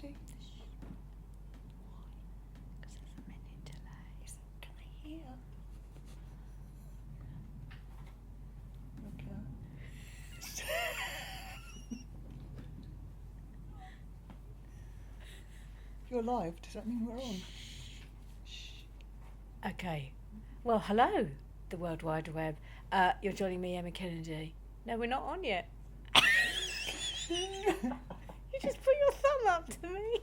Kennedy? Because there's a minute delay. Can I hear? Okay. If you're live, does that mean we're on? Okay. Well, hello, the World Wide Web. You're joining me, Emma Kennedy. No, we're not on yet. You just put your thumb up to me.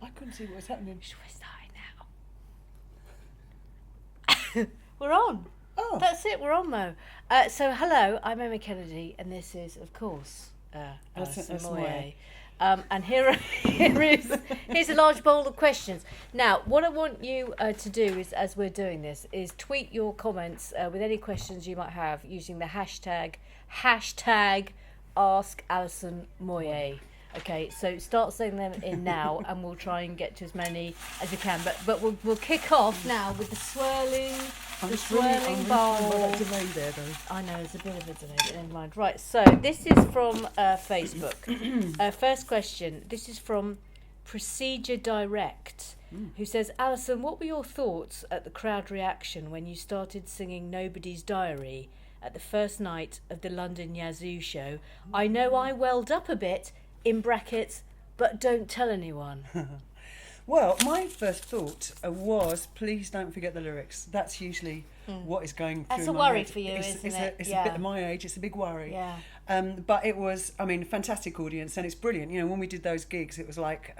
I couldn't see what was happening. We're starting now. We're on. Oh. That's it, we're on, Mo. So, hello, I'm Emma Kennedy, and this is, of course, Alison Moyet. And here's a large bowl of questions. Now, what I want you to do is, as we're doing this, is tweet your comments with any questions you might have using the hashtag Ask Alison Moyet. Okay, so start sending them in now, and we'll try and get to as many as we can. But we'll kick off now with the swirling bowl. That delay there, though. I know, there's a bit of a delay, but never mind. Right, so this is from Facebook. First question. This is from Procedure Direct, who says, Alison, what were your thoughts at the crowd reaction when you started singing Nobody's Diary at the first night of the London Yazoo show? I know I welled up a bit, in brackets, but don't tell anyone. Well, my first thought was, please don't forget the lyrics. That's usually what is going through. That's a my worry head. for you, isn't it? It's a bit of my age. It's a big worry. Yeah. But it was, fantastic audience, and it's brilliant. You know, when we did those gigs, it was like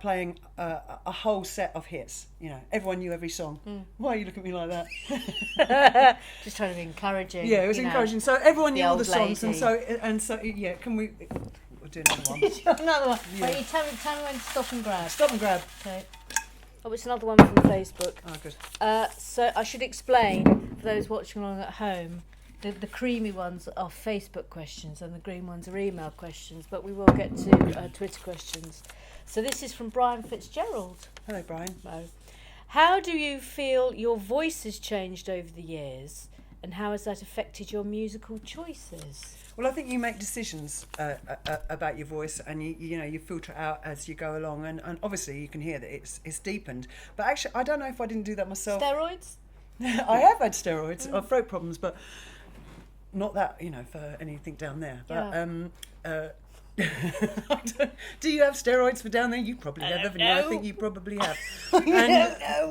playing a whole set of hits. You know, everyone knew every song. Why are you looking at me like that? Just trying to be encouraging. Yeah, it was encouraging. So everyone knew all the songs, lady. and so yeah. Can we? We'll do another one. Another one. Yeah. Wait, tell me when to stop and grab. Stop and grab. Okay. Oh, it's another one from Facebook. Oh, good. So I should explain for those watching along at home, the creamy ones are Facebook questions and the green ones are email questions, but we will get to Twitter questions. So this is from Brian Fitzgerald. Hello, Brian. Hello. How do you feel your voice has changed over the years, and how has that affected your musical choices? Well, I think you make decisions about your voice, and you filter it out as you go along, and obviously you can hear that it's deepened. But actually, I don't know if I didn't do that myself. Steroids? I have had steroids, throat problems, but not that for anything down there. But do you have steroids for down there? You probably have, haven't you? I think you probably have.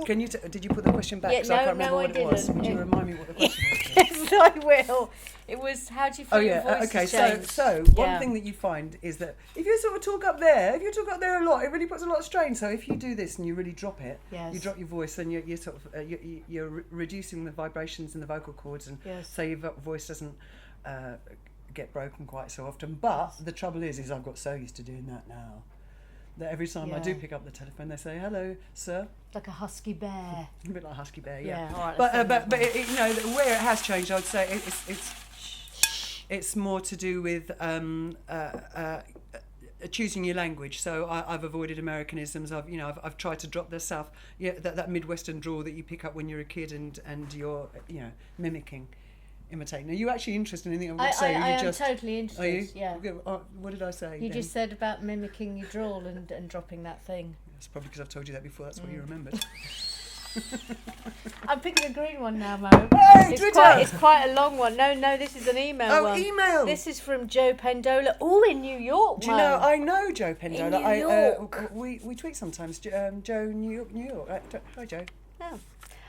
Can you? Did you put the question back? Because I can't remember what it was. Would you remind me what the question was? Yes, I will. It was, how do you feel your voice has changed? So one thing that you find is that if you sort of talk up there a lot, it really puts a lot of strain. So if you do this and you really drop it, you drop your voice, then you're sort of you're reducing the vibrations in the vocal cords, and so your voice doesn't get broken quite so often. But the trouble is I've got so used to doing that now that every time I do pick up the telephone, they say, "Hello, sir." Like a husky bear. A bit like a husky bear, yeah. All right, but where it has changed, I would say it's more to do with choosing your language. So I've avoided Americanisms. I've tried to drop the South, that Midwestern drawl that you pick up when you're a kid, and you're mimicking. Imitating. Are you actually interested in anything I'm going to say? I am totally interested. Are you? Yeah. What did I say? You just said about mimicking your drawl and dropping that thing. It's probably because I've told you that before. That's what you remembered. I'm picking a green one now, Mo. Hey, it's quite a long one. No, this is an email one. Oh, email. This is from Joe Pendola. Oh, in New York, Do you know? I know Joe Pendola. In New York. We tweet sometimes. Joe, New York. Hi, Joe. Oh.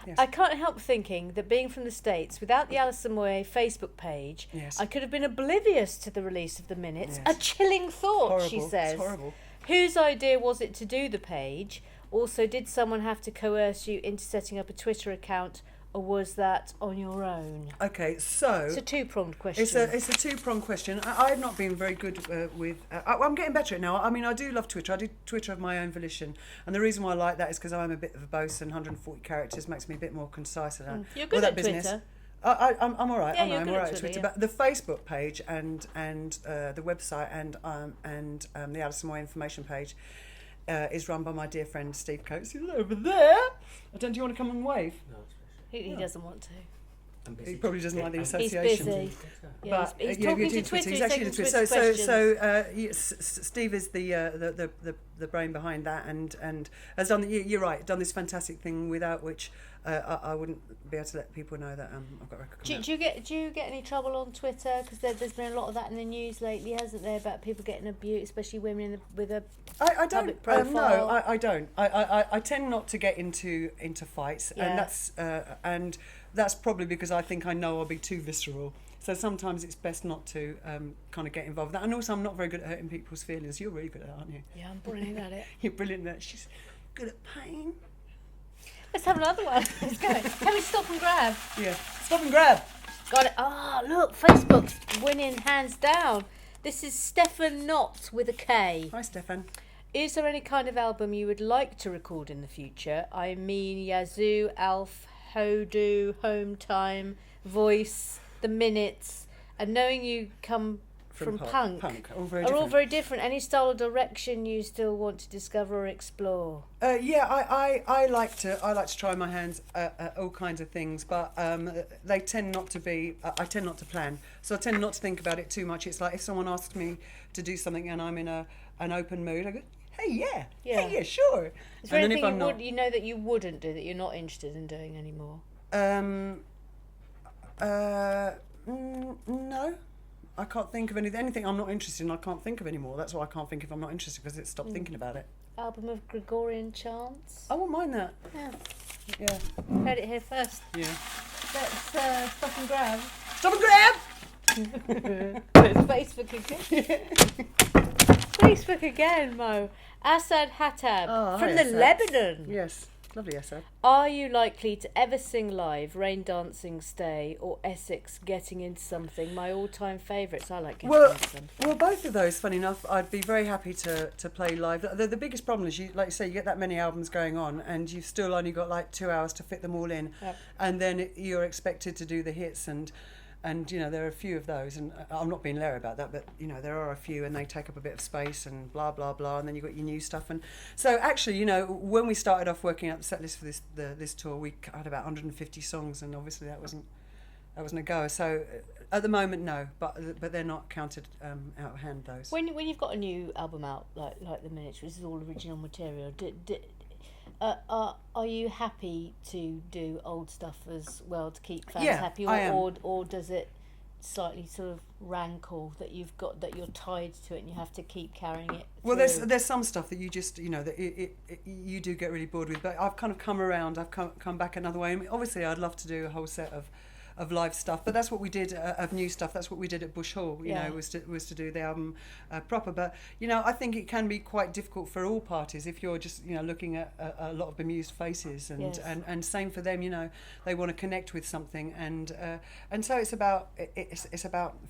Yes. I can't help thinking that being from the States, without the Alison Moyet Facebook page, I could have been oblivious to the release of the minutes. Yes. A chilling thought, Horrible. she says. It's horrible. Whose idea was it to do the page? Also, did someone have to coerce you into setting up a Twitter account, or was that on your own? Okay, so it's a two-pronged question. It's a two-pronged question. I've not been very good with. I'm getting better at it now. I mean, I do love Twitter. I do Twitter of my own volition, and the reason why I like that is because I'm a bit of a boast, and 140 characters makes me a bit more concise. You're good at business. Twitter. I'm all right. Yeah, I'm all right at Twitter. Yeah. But the Facebook page and the website and the Alison Moyet information page is run by my dear friend Steve Coates, who's over there. Do you want to come and wave? No, he doesn't want to. He probably doesn't like the He's association. busy. Yeah, But he's talking to Twitter. He's actually Twitter. Steve is the brain behind that, and has done. You're right. Done this fantastic thing without which I wouldn't be able to let people know that I've got a record coming out. Do you get any trouble on Twitter? Because there's been a lot of that in the news lately, hasn't there? About people getting abused, especially women with a public profile. No, I don't. I tend not to get into fights, Yeah. and that's probably because I think I know I'll be too visceral. So sometimes it's best not to kind of get involved with that. And also, I'm not very good at hurting people's feelings. You're really good at that, aren't you? Yeah, I'm brilliant at it. You're brilliant at that. She's good at pain. Let's have another one. Let's go. Can we stop and grab? Yeah. Stop and grab. Got it. Ah, look, Facebook's winning hands down. This is Stefan Knott with a K. Hi, Stefan. Is there any kind of album you would like to record in the future? I mean, Yazoo, Alf, Hodu, Home Time, Voice, The Minutes, and knowing you come from punk are all very different. Any style or direction you still want to discover or explore? I like to try my hands at all kinds of things, but they tend not to be. I tend not to plan, so I tend not to think about it too much. It's like if someone asks me to do something and I'm in an open mood, I go, hey, sure. Is there anything you know that you wouldn't do, that you're not interested in doing anymore? No. I can't think of anything I'm not interested in. I can't think of anymore. That's why I can't think if I'm not interested, because it's stopped thinking about it. Album of Gregorian chants. I won't mind that. Yeah. Heard it here first. Yeah. Let's stop and grab. Stop and grab. It's Facebook again. Facebook again, Mo. Asad Hattab from the Asad. Lebanon. Yes. Lovely, Asad. Are you likely to ever sing live Rain Dancing Stay or Essex Getting Into Something? My all-time favourites. I like Getting Into Something. Well, both of those, funny enough, I'd be very happy to play live. The biggest problem is, like you say, you get that many albums going on and you've still only got like 2 hours to fit them all in. Yep. And then you're expected to do the hits, and you know, there are a few of those, and I'm not being leery about that, but you know, there are a few and they take up a bit of space and blah blah blah, and then you've got your new stuff. And so actually, you know, when we started off working out the set list for this tour, we had about 150 songs, and obviously that wasn't a go. So at the moment, no, but they're not counted out of hand, those. When you've got a new album out like The Minutes, which is all original material, are you happy to do old stuff as well to keep fans happy, or does it slightly sort of rankle that you're tied to it and you have to keep carrying it? Well, there's some stuff that you just, you know, that you do get really bored with, but I've kind of come around. I've come back another way. I mean, obviously, I'd love to do a whole set of live stuff, but that's what we did of new stuff. That's what we did at Bush Hall. You know, was to do the album proper. But you know, I think it can be quite difficult for all parties if you're just, you know, looking at a lot of bemused faces, and same for them. You know, they want to connect with something, and so it's about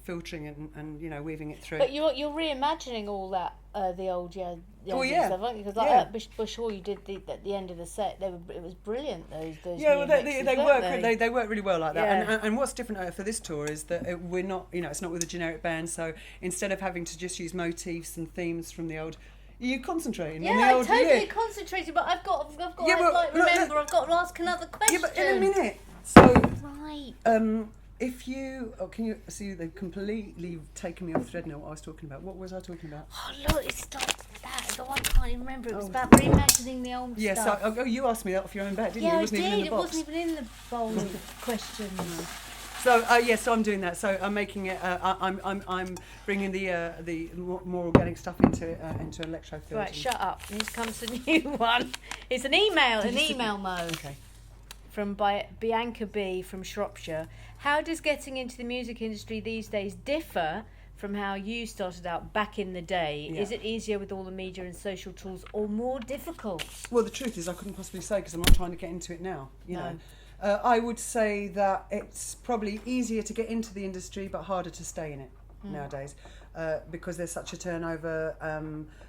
filtering and you know, weaving it through. But you're reimagining all that. The old stuff, aren't you? Because at Bush Hall, you did at the end of the set. It was brilliant. Those well, mixes, they work really well like that. Yeah. And what's different for this tour is that we're not, you know, it's not with a generic band. So instead of having to just use motifs and themes from the old, you concentrating on the old. Yeah, I totally concentrated, but I've got. I've got to ask another question. Yeah, but in a minute. So right. If you, can you see they've completely taken me off thread now? What I was talking about. What was I talking about? Oh look, it's not that. I can't even remember. It was about reimagining the old stuff. Yeah, so you asked me that off your own bat, didn't you? Yeah, It wasn't even in the box. It wasn't even in the bowl of questions. So so I'm doing that. So I'm making it. I'm bringing the more organic stuff into electro field. Right, shut up. Here comes a new one. It's an email mode. Okay. From Bianca B from Shropshire. How does getting into the music industry these days differ from how you started out back in the day? Yeah. Is it easier with all the media and social tools, or more difficult? Well, the truth is I couldn't possibly say, because I'm not trying to get into it now. You know, I would say that it's probably easier to get into the industry but harder to stay in it nowadays, because there's such a turnover.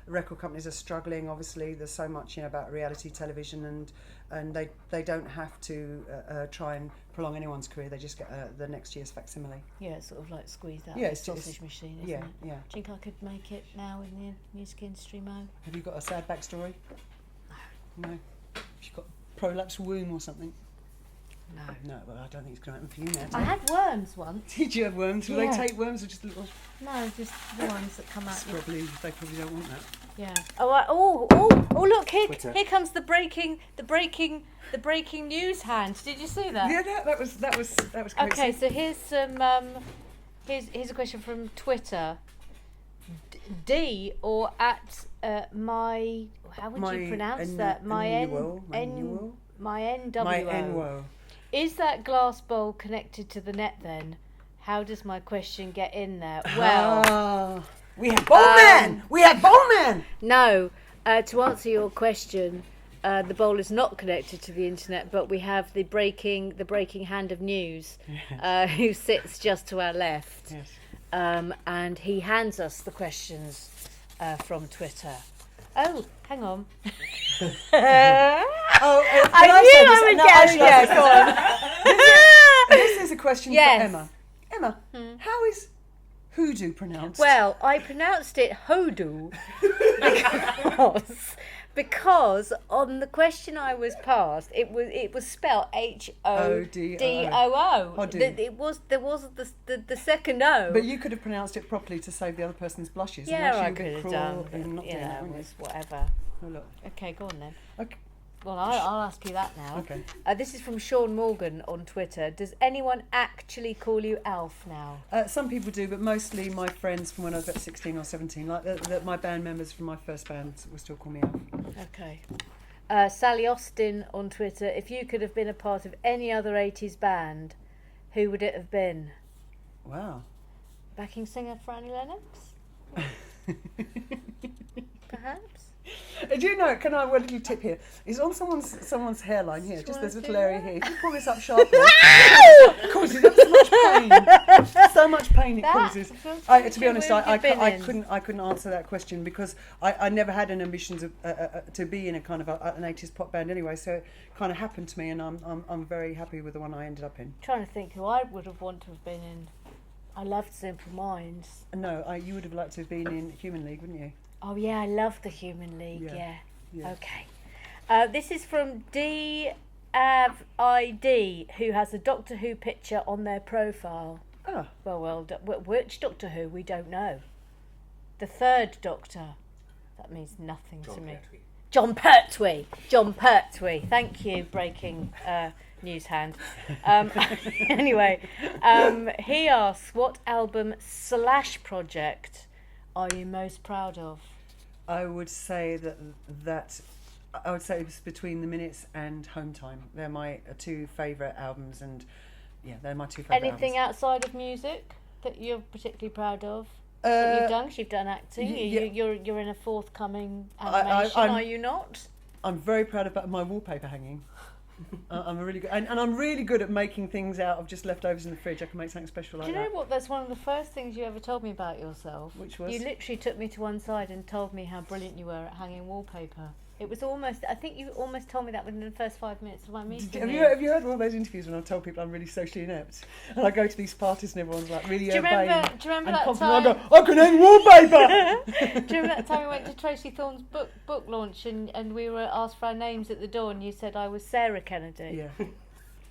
Record companies are struggling. Obviously, there's so much, you know, about reality television, and they don't have to try and prolong anyone's career. They just get the next year's facsimile. Yeah, it's sort of like squeezed out of the sausage machine, isn't it? Yeah. Do you think I could make it now in the music industry, Mo? Have you got a sad backstory? No. Have you got a prolapsed womb or something? No, well, I don't think it's going to happen for you now. I had worms once. Did you have worms? Will they take worms or just little? No, just the ones that come out. They probably don't want that. Yeah. Oh, look, here comes the breaking news hand. Did you see that? Yeah, that was crazy. Okay, so here's some here's a question from Twitter. D or at my, how would you pronounce that? My NWO. Is that glass bowl connected to the net then? How does my question get in there? Well, we have Bowman. We have Bowman. No, to answer your question, the bowl is not connected to the internet, but we have the breaking hand of news, who sits just to our left. Yes. And he hands us the questions from Twitter. Oh, hang on. I knew I would get it. This is a question for Emma. Emma, how is hoodoo pronounced? Well, I pronounced it hoodoo because on the question I was passed, it was spelled HODOO. There was the second O. But you could have pronounced it properly to save the other person's blushes. Yeah, I could have done. It was whatever. Oh, look. Okay, go on then. Okay. Well, I'll ask you that now. Okay. This is from Sean Morgan on Twitter. Does anyone actually call you Alf now? Some people do, but mostly my friends from when I was about 16 or 17. Like my band members from my first band will still call me Alf. Okay. Sally Austin on Twitter. If you could have been a part of any other 80s band, who would it have been? Wow. Backing singer for Annie Lennox? Perhaps? Do you know, can I, what did you tip here? It's on someone's hairline here, just there's a little area here. If you pull this up sharply, it causes so much pain. So much pain it causes. To be honest, I couldn't answer that question because I never had an ambition to be in a kind of an 80s pop band anyway, so it kind of happened to me, and I'm very happy with the one I ended up in. I'm trying to think who I would have wanted to have been in. I loved Simple Minds. No, you would have liked to have been in Human League, wouldn't you? Oh yeah, I love the Human League. Yeah. Okay. This is from DAVID, who has a Doctor Who picture on their profile. Oh. Well, which Doctor Who? We don't know. The third Doctor. That means nothing to me. John Pertwee. Thank you, breaking news hand. Anyway, he asks, what album / project are you most proud of? I would say that it's Between the Minutes and Home Time. They're my two favourite albums, and they're my two favourite albums. Anything outside of music that you're particularly proud of that you've done? 'Cause you've done acting. You're in a forthcoming animation, are you not? I'm very proud about my wallpaper hanging. I'm really good, and I'm really good at making things out of just leftovers in the fridge. I can make something special like that. Do you know what? That's one of the first things you ever told me about yourself. Which was? You literally took me to one side and told me how brilliant you were at hanging wallpaper. It was almost, I think you almost told me that within the first 5 minutes of my meeting. Have you heard one of those interviews when I've told people I'm really socially inept? And I go to these parties and everyone's like really urbane. Do you remember that time? I go, I can hang wallpaper! Do you remember that time we went to Tracy Thorne's book launch and we were asked for our names at the door and you said I was Sarah Kennedy? Yeah.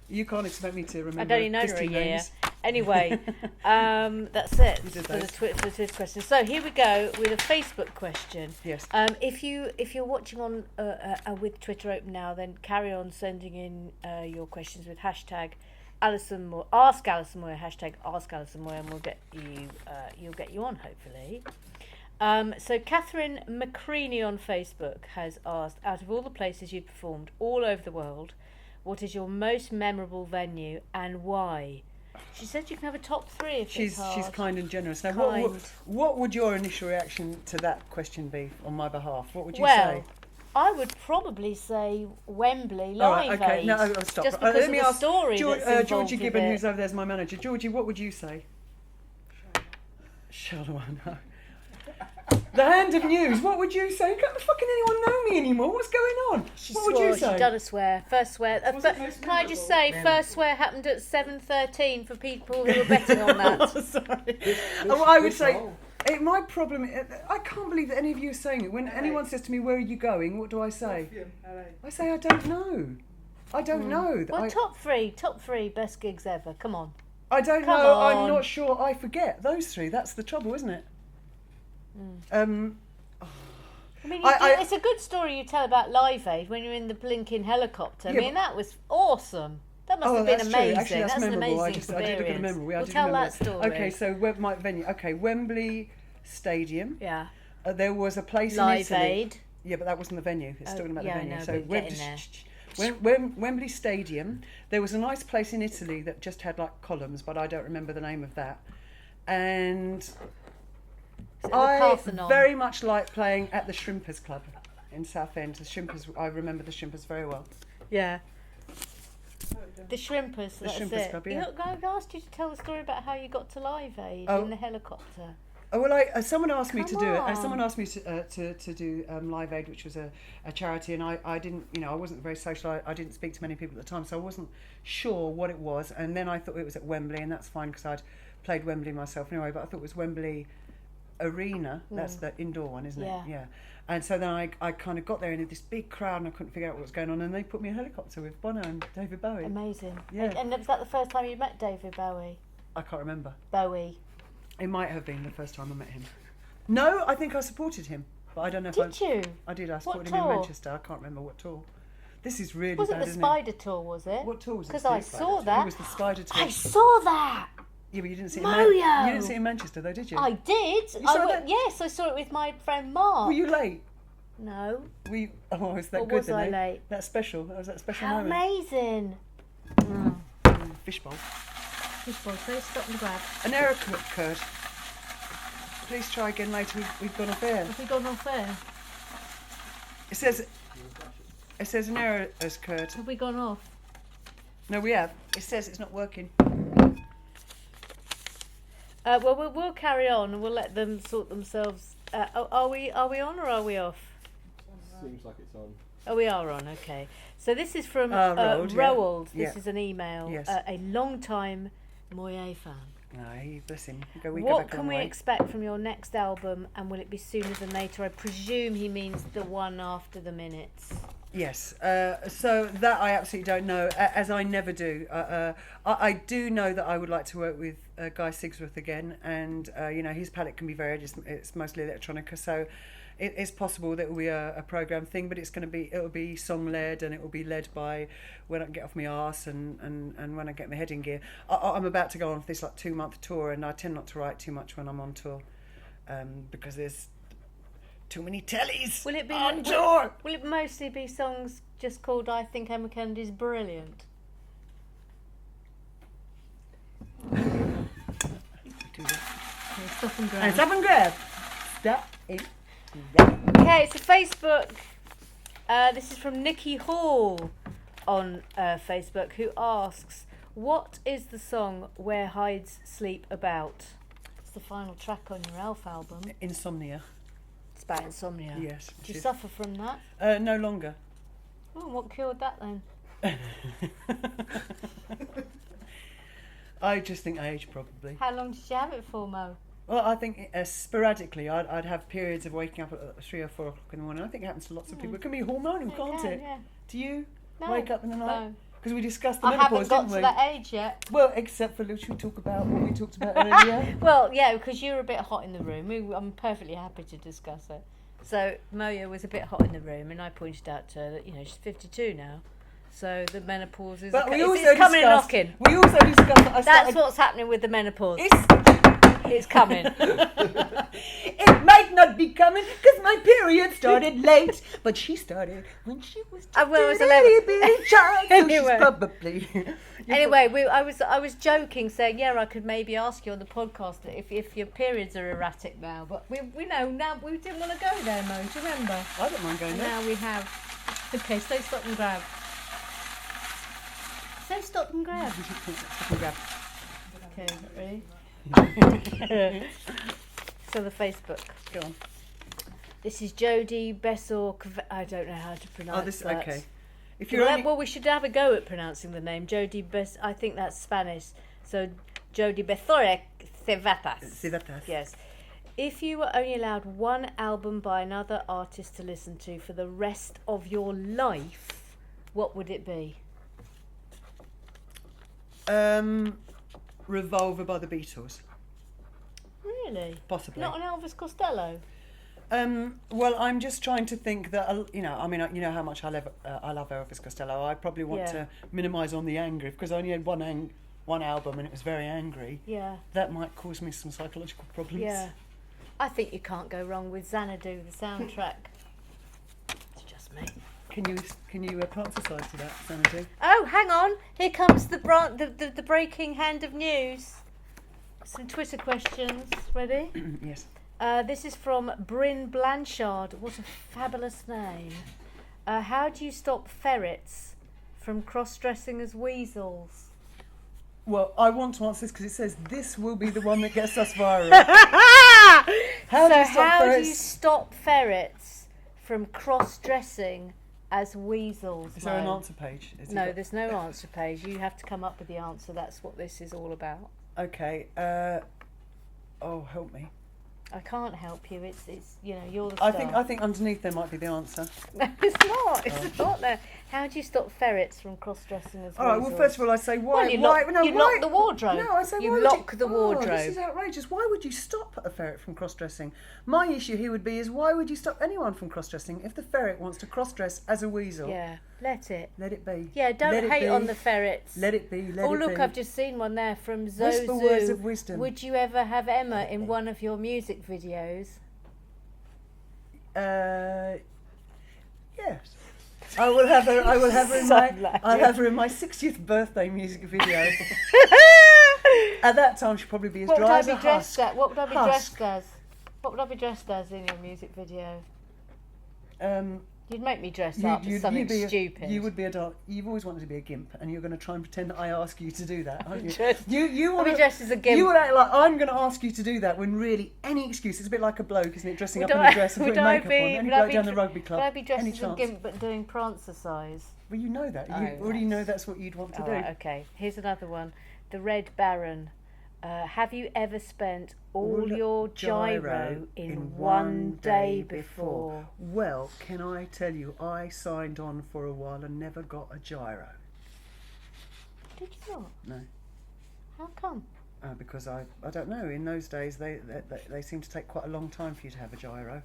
You can't expect me to remember. I'd only known her a year. Names. Anyway, that's it for the Twitter question. So here we go with a Facebook question. Yes. If you're watching on with Twitter open now, then carry on sending in your questions with hashtag Alison Moyet, Ask Alison Moyet, hashtag Ask Alison Moyet, and we'll get you on hopefully. So Catherine McCreaney on Facebook has asked, out of all the places you've performed all over the world, what is your most memorable venue and why? She said you can have a top 3 if it's hard. She's kind and generous. Now, what would your initial reaction to that question be on my behalf? What would you say? I would probably say Wembley Live Aid. No, stop. Just because let me of the ask story that's Georgie Gibbon, it. who's over there, is my manager. Georgie, what would you say? Charlotte, no. The Hand of News, what would you say? Can't fucking anyone know me anymore? What's going on? What would you say? She's done a swear. First swear. Can I just say, first swear happened at 7:13 for people who were betting on that. Sorry. I would say, my problem, I can't believe that any of you are saying it. When anyone says to me, where are you going? What do I say? I say, I don't know. I don't know. Well, top three best gigs ever. Come on. I don't Come know. on. I'm not sure. I forget those three. That's the trouble, isn't it? I mean, it's a good story you tell about Live Aid when you're in the blinking helicopter. Yeah, I mean, that was awesome. That must have been that's amazing. True. Actually, that's an memorable. amazing experience. I did look at the memory. We'll tell that story. Okay, so my venue. Okay, Wembley Stadium. Yeah. There was a place Live in Italy. Aid. Yeah, but that wasn't the venue. It's talking about the venue. No, so Wembley Stadium. There was a nice place in Italy that just had like columns, but I don't remember the name of that. And I very much like playing at the Shrimpers Club in Southend. The Shrimpers. I remember the Shrimpers very well. Yeah. The Shrimpers. The Shrimpers Club. Yeah. I asked you to tell the story about how you got to Live Aid in the helicopter. Oh, well, someone asked me to do it. Someone asked me to do Live Aid, which was a charity, and I didn't, I wasn't very social. I didn't speak to many people at the time, so I wasn't sure what it was. And then I thought it was at Wembley, and that's fine because I'd played Wembley myself anyway. But I thought it was Wembley Arena. That's the indoor one, isn't it? Yeah. And so then I kind of got there in this big crowd, and I couldn't figure out what was going on. And they put me in a helicopter with Bono and David Bowie. Amazing. Yeah. And was that the first time you met David Bowie? I can't remember. Bowie. It might have been the first time I met him. No, I think I supported him, but I don't know if Did you? I did. I supported him in Manchester. I can't remember what tour. This is really wasn't bad, the isn't Spider tour, was it? What tour was it? Because I saw that. It was the Spider tour. I saw that. Yeah, but you didn't see it. Moyo. You didn't see it in Manchester, though, did you? I did. You saw that? Yes, I saw it with my friend Mark. Were you late? No. Was that or good? Was I late? That's special. That was that special How moment. amazing! Fishbowl. Fishbowl. So stop and grab. An error occurred. Please try again later. We've gone off air. Have we gone off air? It says an error has occurred. Have we gone off? No, we have. It says it's not working. Well, we'll carry on and we'll let them sort themselves. Are we on or are we off? Seems like it's on. Oh, we are on. Okay. So this is from Roald. This is an email. Yes. A long-time Moyet fan. No, bless him. What can we expect from your next album, and will it be sooner than later? I presume he means the one after the Minutes. Yes. So that I absolutely don't know, as I never do. I do know that I would like to work with Guy Sigsworth again, and his palette can be varied. It's mostly electronica, so it's possible that it will be a program thing, but it'll be song led, and it will be led by when I get off my arse and when I get my head in gear. I'm about to go on this 2-month tour, and I tend not to write too much when I'm on tour, because there's too many tellies on tour. Will it mostly be songs just called I Think Emma Kennedy's Brilliant? Stop and grab. And stop and grab. Stop it. Okay, so Facebook. This is from Nikki Hall on Facebook, who asks, "What is the song Where Hides Sleep about?" It's the final track on your Elf album. Insomnia. It's about insomnia. Yes. Do you suffer from that? No longer. Oh, what cured that then? I just think age, probably. How long did you have it for, Mo? Well, I think sporadically I'd have periods of waking up at 3 or 4 o'clock in the morning. I think it happens to lots of people. It can be hormonal, can't it? Yeah. Do you No, wake up in the night? No. Because we discussed the I menopause, haven't got didn't to we? that age yet. Well, except for which we talk about what we talked about earlier. Well, yeah, because you're a bit hot in the room. I'm perfectly happy to discuss it. So Moya was a bit hot in the room, and I pointed out to her that she's 52 now. So the menopause is But we it's also coming and discussed. knocking. We also discussed that That's what's happening with the menopause. It's coming. It might not be coming because my period started late, but she started when she was just well, I was a 11. little bitty child, so Anyway. she's probably. Anyway, I was joking, saying I could maybe ask you on the podcast if your periods are erratic now, but we know now we didn't want to go there, Mo. Do you remember? I don't mind going And there. now we have. Okay, so stop and grab. So stop and grab. Okay, ready? So the Facebook. Go on. This is Jodie Bessor. I don't know how to pronounce that. Okay. If you're only... Well, we should have a go at pronouncing the name. Jodie Bess. I think that's Spanish. So Jodie Bessor Cevatas. Yes. If you were only allowed one album by another artist to listen to for the rest of your life, what would it be? Revolver by the Beatles. Really? Possibly. Not an Elvis Costello? Well, I'm just trying to think that, I mean, you know how much I love Elvis Costello. I probably want to minimise on the anger, because I only had one album and it was very angry. Yeah. That might cause me some psychological problems. Yeah. I think you can't go wrong with Xanadu, the soundtrack. It's just me. Can you plasticize to that, Xanadu? Oh, hang on. Here comes the breaking hand of news. Some Twitter questions. Ready? Yes. This is from Bryn Blanchard. What a fabulous name. How do you stop ferrets from cross-dressing as weasels? Well, I want to answer this because it says this will be the one that gets us viral. How do you stop ferrets from cross-dressing as weasels? Is there an answer page? No, there's no answer page. You have to come up with the answer. That's what this is all about. Okay. Help me. I can't help you. It's you're the star. I think underneath there might be the answer. No, it's not. It's not there. How do you stop ferrets from cross-dressing as weasels? All right. Well, first of all, I say why? Well, you lock the wardrobe. No, I say you lock the wardrobe. This is outrageous. Why would you stop a ferret from cross-dressing? My issue here would be why would you stop anyone from cross-dressing if the ferret wants to cross-dress as a weasel? Yeah, let it. Let it be. Yeah, don't hate on the ferrets. Let it be. Oh, look, I've just seen one there from Zozu. Whisper words of wisdom. Would you ever have Emma in one of your music videos? Yes. I will have her. I'll have her in my 60th birthday music video. At that time, she'll probably be as dry as a husk. What would I be dressed as? What would I be dressed as in your music video? You'd make me dress up as something stupid. You would be you've always wanted to be a gimp, and you're going to try and pretend that I ask you to do that, aren't you? You want to be dressed as a gimp. You would act like I'm going to ask you to do that when really any excuse. It's a bit like a bloke, isn't it? Dressing up in a dress and putting makeup on. Any bloke down the rugby club. Would I be dressed as a gimp but doing prancercise? Well, you know that. You already know that's what you'd want to do. Right, okay. Here's another one. The Red Baron. Have you ever spent all your gyro in one day before? Well, can I tell you, I signed on for a while and never got a gyro. Did you not? No. How come? Because I don't know. In those days, they seem to take quite a long time for you to have a gyro.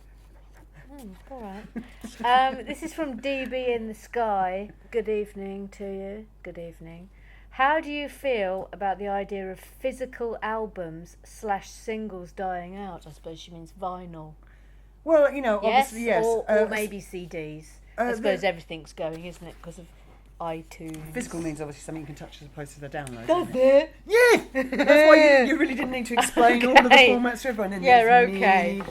All right. This is from DB in the Sky. Good evening to you. Good evening. How do you feel about the idea of physical albums / singles dying out? I suppose she means vinyl. Well, obviously, yes. Or maybe CDs. I suppose everything's going, isn't it, because of iTunes. Physical means obviously something you can touch as opposed to the download. Does it? Yeah! That's why you really didn't need to explain all of the formats to everyone. Yeah, okay.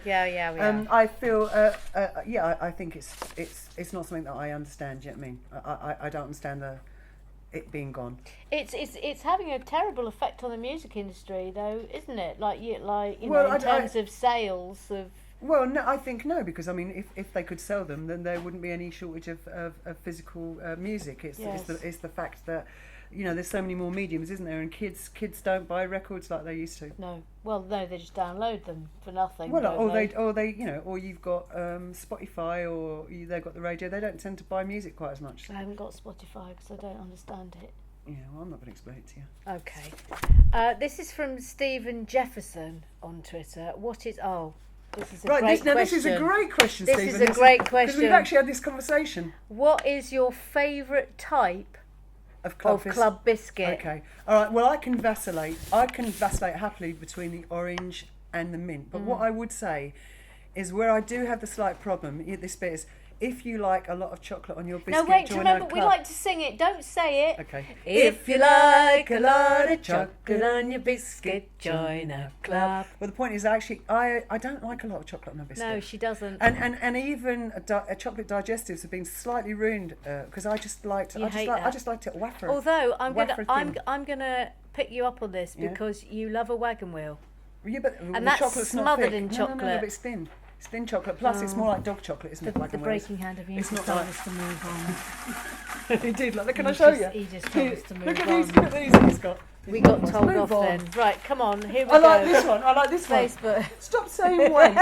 Yeah. I feel, I think it's not something that I understand. Do you know what I mean? I don't understand it being gone. It's having a terrible effect on the music industry, though, isn't it? In terms of sales of. Well, no, I think no, because I mean, if they could sell them, then there wouldn't be any shortage of physical music. It's the fact that there's so many more mediums, isn't there? And kids don't buy records like they used to. No, well, no, they just download them for nothing. Well, or you've got Spotify, or they've got the radio. They don't tend to buy music quite as much. I haven't got Spotify because I don't understand it. Yeah, well, I'm not going to explain it to you. Okay. This is from Stephen Jefferson on Twitter. This is a great question. This is a great question, Stephen. This is a great question. Because we've actually had this conversation. What is your favourite type of Club Biscuit? Okay. All right. Well, I can vacillate. Happily between the orange and the mint. But what I would say is where I do have the slight problem, this bit is, if you like a lot of chocolate on your biscuit, no, wait, remember, we like to sing it. Don't say it. Okay. If you like a lot of chocolate on your biscuit, join a club. Well, the point is, actually, I don't like a lot of chocolate on my biscuit. No, she doesn't. And even chocolate digestives have been slightly ruined because I just liked it wafer. Although I'm gonna pick you up on this because you love a wagon wheel. Yeah, but and that's smothered in chocolate. No, but it's thin. It's thin chocolate. Plus, it's more like dog chocolate, isn't it? The breaking hand of you. It's not told us to move on. He did. Can I show you? He just told us to move on. Look at these he's got. We got told off then. Right, come on. Here we go. I like this one. Facebook. Stop saying wank.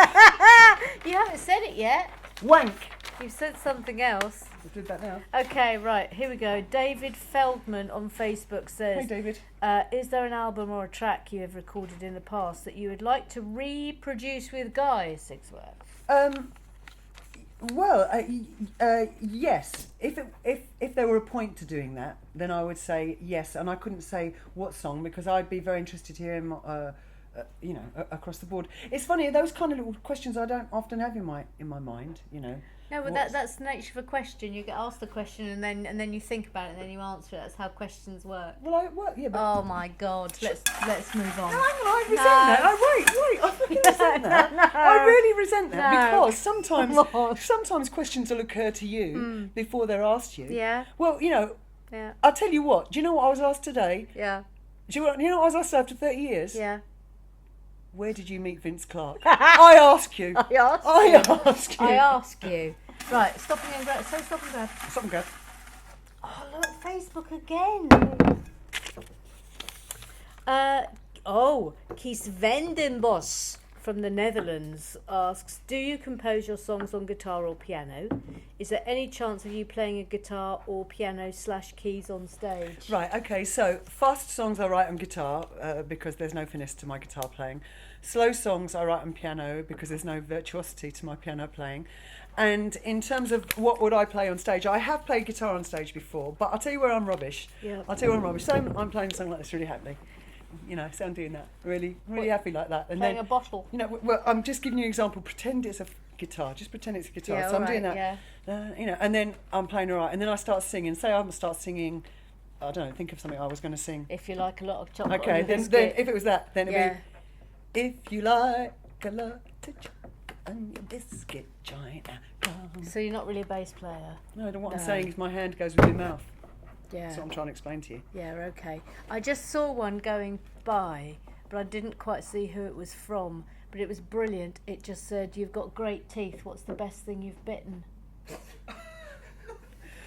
You haven't said it yet. Wank. You've said something else. I did that now. Okay, right, here we go. David Feldman on Facebook says, Hey, David. is there an album or a track you have recorded in the past that you would like to reproduce with Guy Sigsworth? Well, yes. If there were a point to doing that, then I would say yes. And I couldn't say what song because I'd be very interested to hear him, across the board. It's funny, those kind of little questions I don't often have in my mind. No, but that's the nature of a question. You get asked the question and then you think about it and then you answer it. That's how questions work. Well, yeah, but oh my God! Let's move on. No, I resent that. Wait! I fucking resent that. No. I really resent that because Lord. sometimes questions will occur to you before they're asked you. Yeah. Well, Yeah. I'll tell you what. Do you know what I was asked today? Yeah. Do you know what I was asked after 30 years? Yeah. Where did you meet Vince Clarke? I ask you. I ask you. Right, stopping and grab. So stop and grab. Stop and grab. Oh, look, Facebook again. Kies Vendenbos from the Netherlands asks, do you compose your songs on guitar or piano? Is there any chance of you playing a guitar or piano / keys on stage? Right, okay, so fast songs I write on guitar because there's no finesse to my guitar playing. Slow songs I write on piano because there's no virtuosity to my piano playing. And in terms of what would I play on stage, I have played guitar on stage before, but I'll tell you where I'm rubbish. Yeah. I'll tell you where I'm rubbish. So I'm playing a song like this really happily. So I'm doing that really happy like that. And Playing then, a bottle. well, I'm just giving you an example. Pretend it's a guitar. Just pretend it's a guitar. Yeah, so I'm right, doing that. yeah. And then I'm playing all right. And then I start singing. Say I'm going to start singing. I don't know. Think of something I was going to sing. If you like a lot of chocolate. Okay. on Then biscuit. if it was that, then it'd Yeah. be if you like a lot of chocolate on your biscuit, join our club. So you're not really a bass player? No, what No. I'm saying is my hand goes with your mouth. Yeah. That's what I'm trying to explain to you. Yeah, okay. I just saw one going by, but I didn't quite see who it was from. But it was brilliant. It just said, "You've got great teeth. What's the best thing you've bitten?"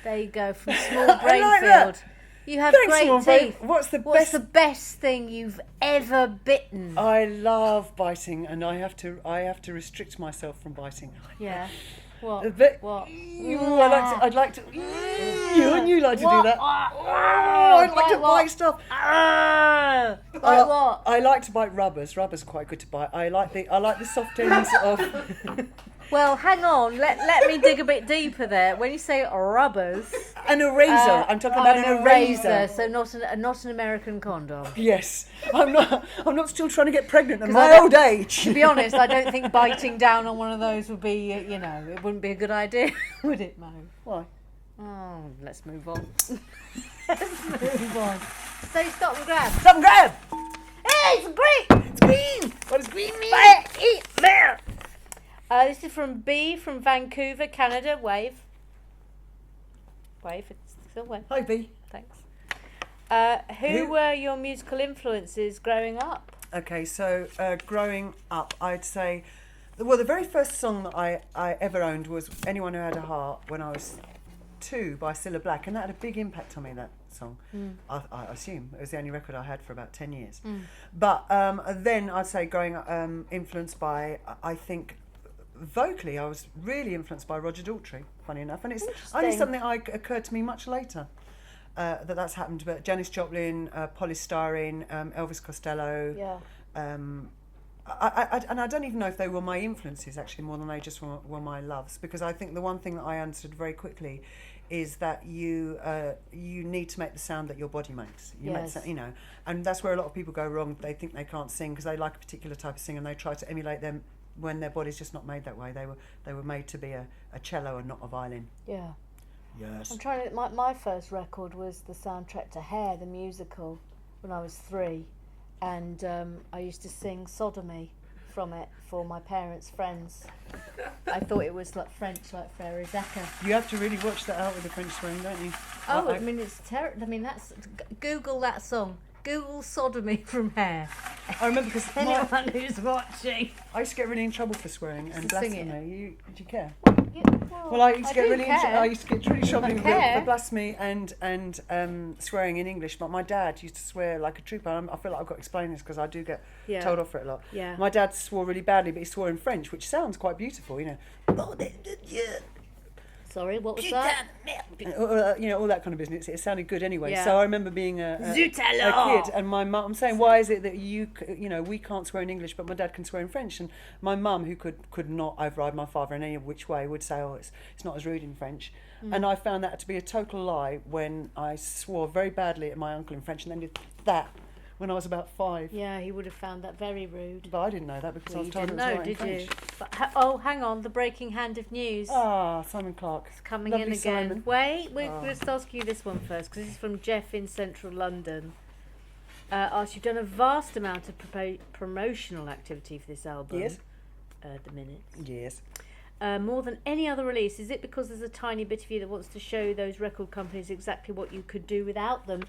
There you go, from Small I like that. Brainfield. You have Thanks, great Small Brain. teeth. What's the best thing you've ever bitten? I love biting, and I have to restrict myself from biting. Yeah. What? But What? I'd like to. And you like to do that. I'd like to bite stuff. Like what? I like to bite rubbers. Rubbers are quite good to bite. I like the soft ends of. Well, hang on. Let me dig a bit deeper there. When you say rubbers, An eraser. I'm talking about an eraser. So not an American condom. Yes, I'm not still trying to get pregnant at my old age. To be honest, I don't think biting down on one of those would be, it wouldn't be a good idea, would it, Mo? Why? Oh, let's move on. Let's move on. So stop and grab. Stop and grab. Hey, it's great. It's green. What does green mean? Eat there. This is from B from Vancouver, Canada. Wave. It's still wave. Hi, B. Thanks. Who were your musical influences growing up? Okay, so growing up, I'd say, the very first song that I ever owned was "Anyone Who Had a Heart" when I was 2 by Cilla Black, and that had a big impact on me. That song, I assume it was the only record I had for about 10 years. But then I'd say growing up, influenced by, I think, vocally, I was really influenced by Roger Daltrey, funny enough, and it's only something that occurred to me much later that's happened. But Janis Joplin, Polystyrene, Elvis Costello, and I don't even know if they were my influences actually, more than they just were my loves, because I think the one thing that I understood very quickly is that you need to make the sound that your body makes. And that's where a lot of people go wrong. They think they can't sing because they like a particular type of singing, and they try to emulate them when their body's just not made that way. They were made to be a cello and not a violin. Yeah. Yes. I'm trying to. My first record was the soundtrack to Hair, the musical, when I was 3, and I used to sing "Sodomy" from it for my parents' friends. I thought it was like French, like Frere Jacques. You have to really watch that out with the French swearing, don't you? Oh, I mean, it's terrible. I mean, that's Google that song. Google "Sodomy" from Hair. I remember because Anyone who's watching. I used to get really in trouble for swearing and blasphemy. Did you care? Well, I used to get really trouble care. for blasphemy and swearing in English. But my dad used to swear like a trooper. I feel like I've got to explain this because I do get told off for it a lot. Yeah. My dad swore really badly, but he swore in French, which sounds quite beautiful, Sorry, what was that? All that kind of business. It sounded good anyway. Yeah. So I remember being a kid, and my mum. I'm saying, why is it that we can't swear in English, but my dad can swear in French? And my mum, who could not override my father in any which way, would say, it's not as rude in French. And I found that to be a total lie when I swore very badly at my uncle in French, and then did that when I was about 5. Yeah, he would have found that very rude. But I didn't know that because I was You told it didn't was know, right in did French. you? But, hang on, the breaking hand of news. Simon Clark. It's coming Lovely in again. Simon. Wait, we'll just ask you this one first, because this is from Jeff in central London. Asks, you've done a vast amount of promotional activity for this album. Yes. The minute. Yes. More than any other release. Is it because there's a tiny bit of you that wants to show those record companies exactly what you could do without them?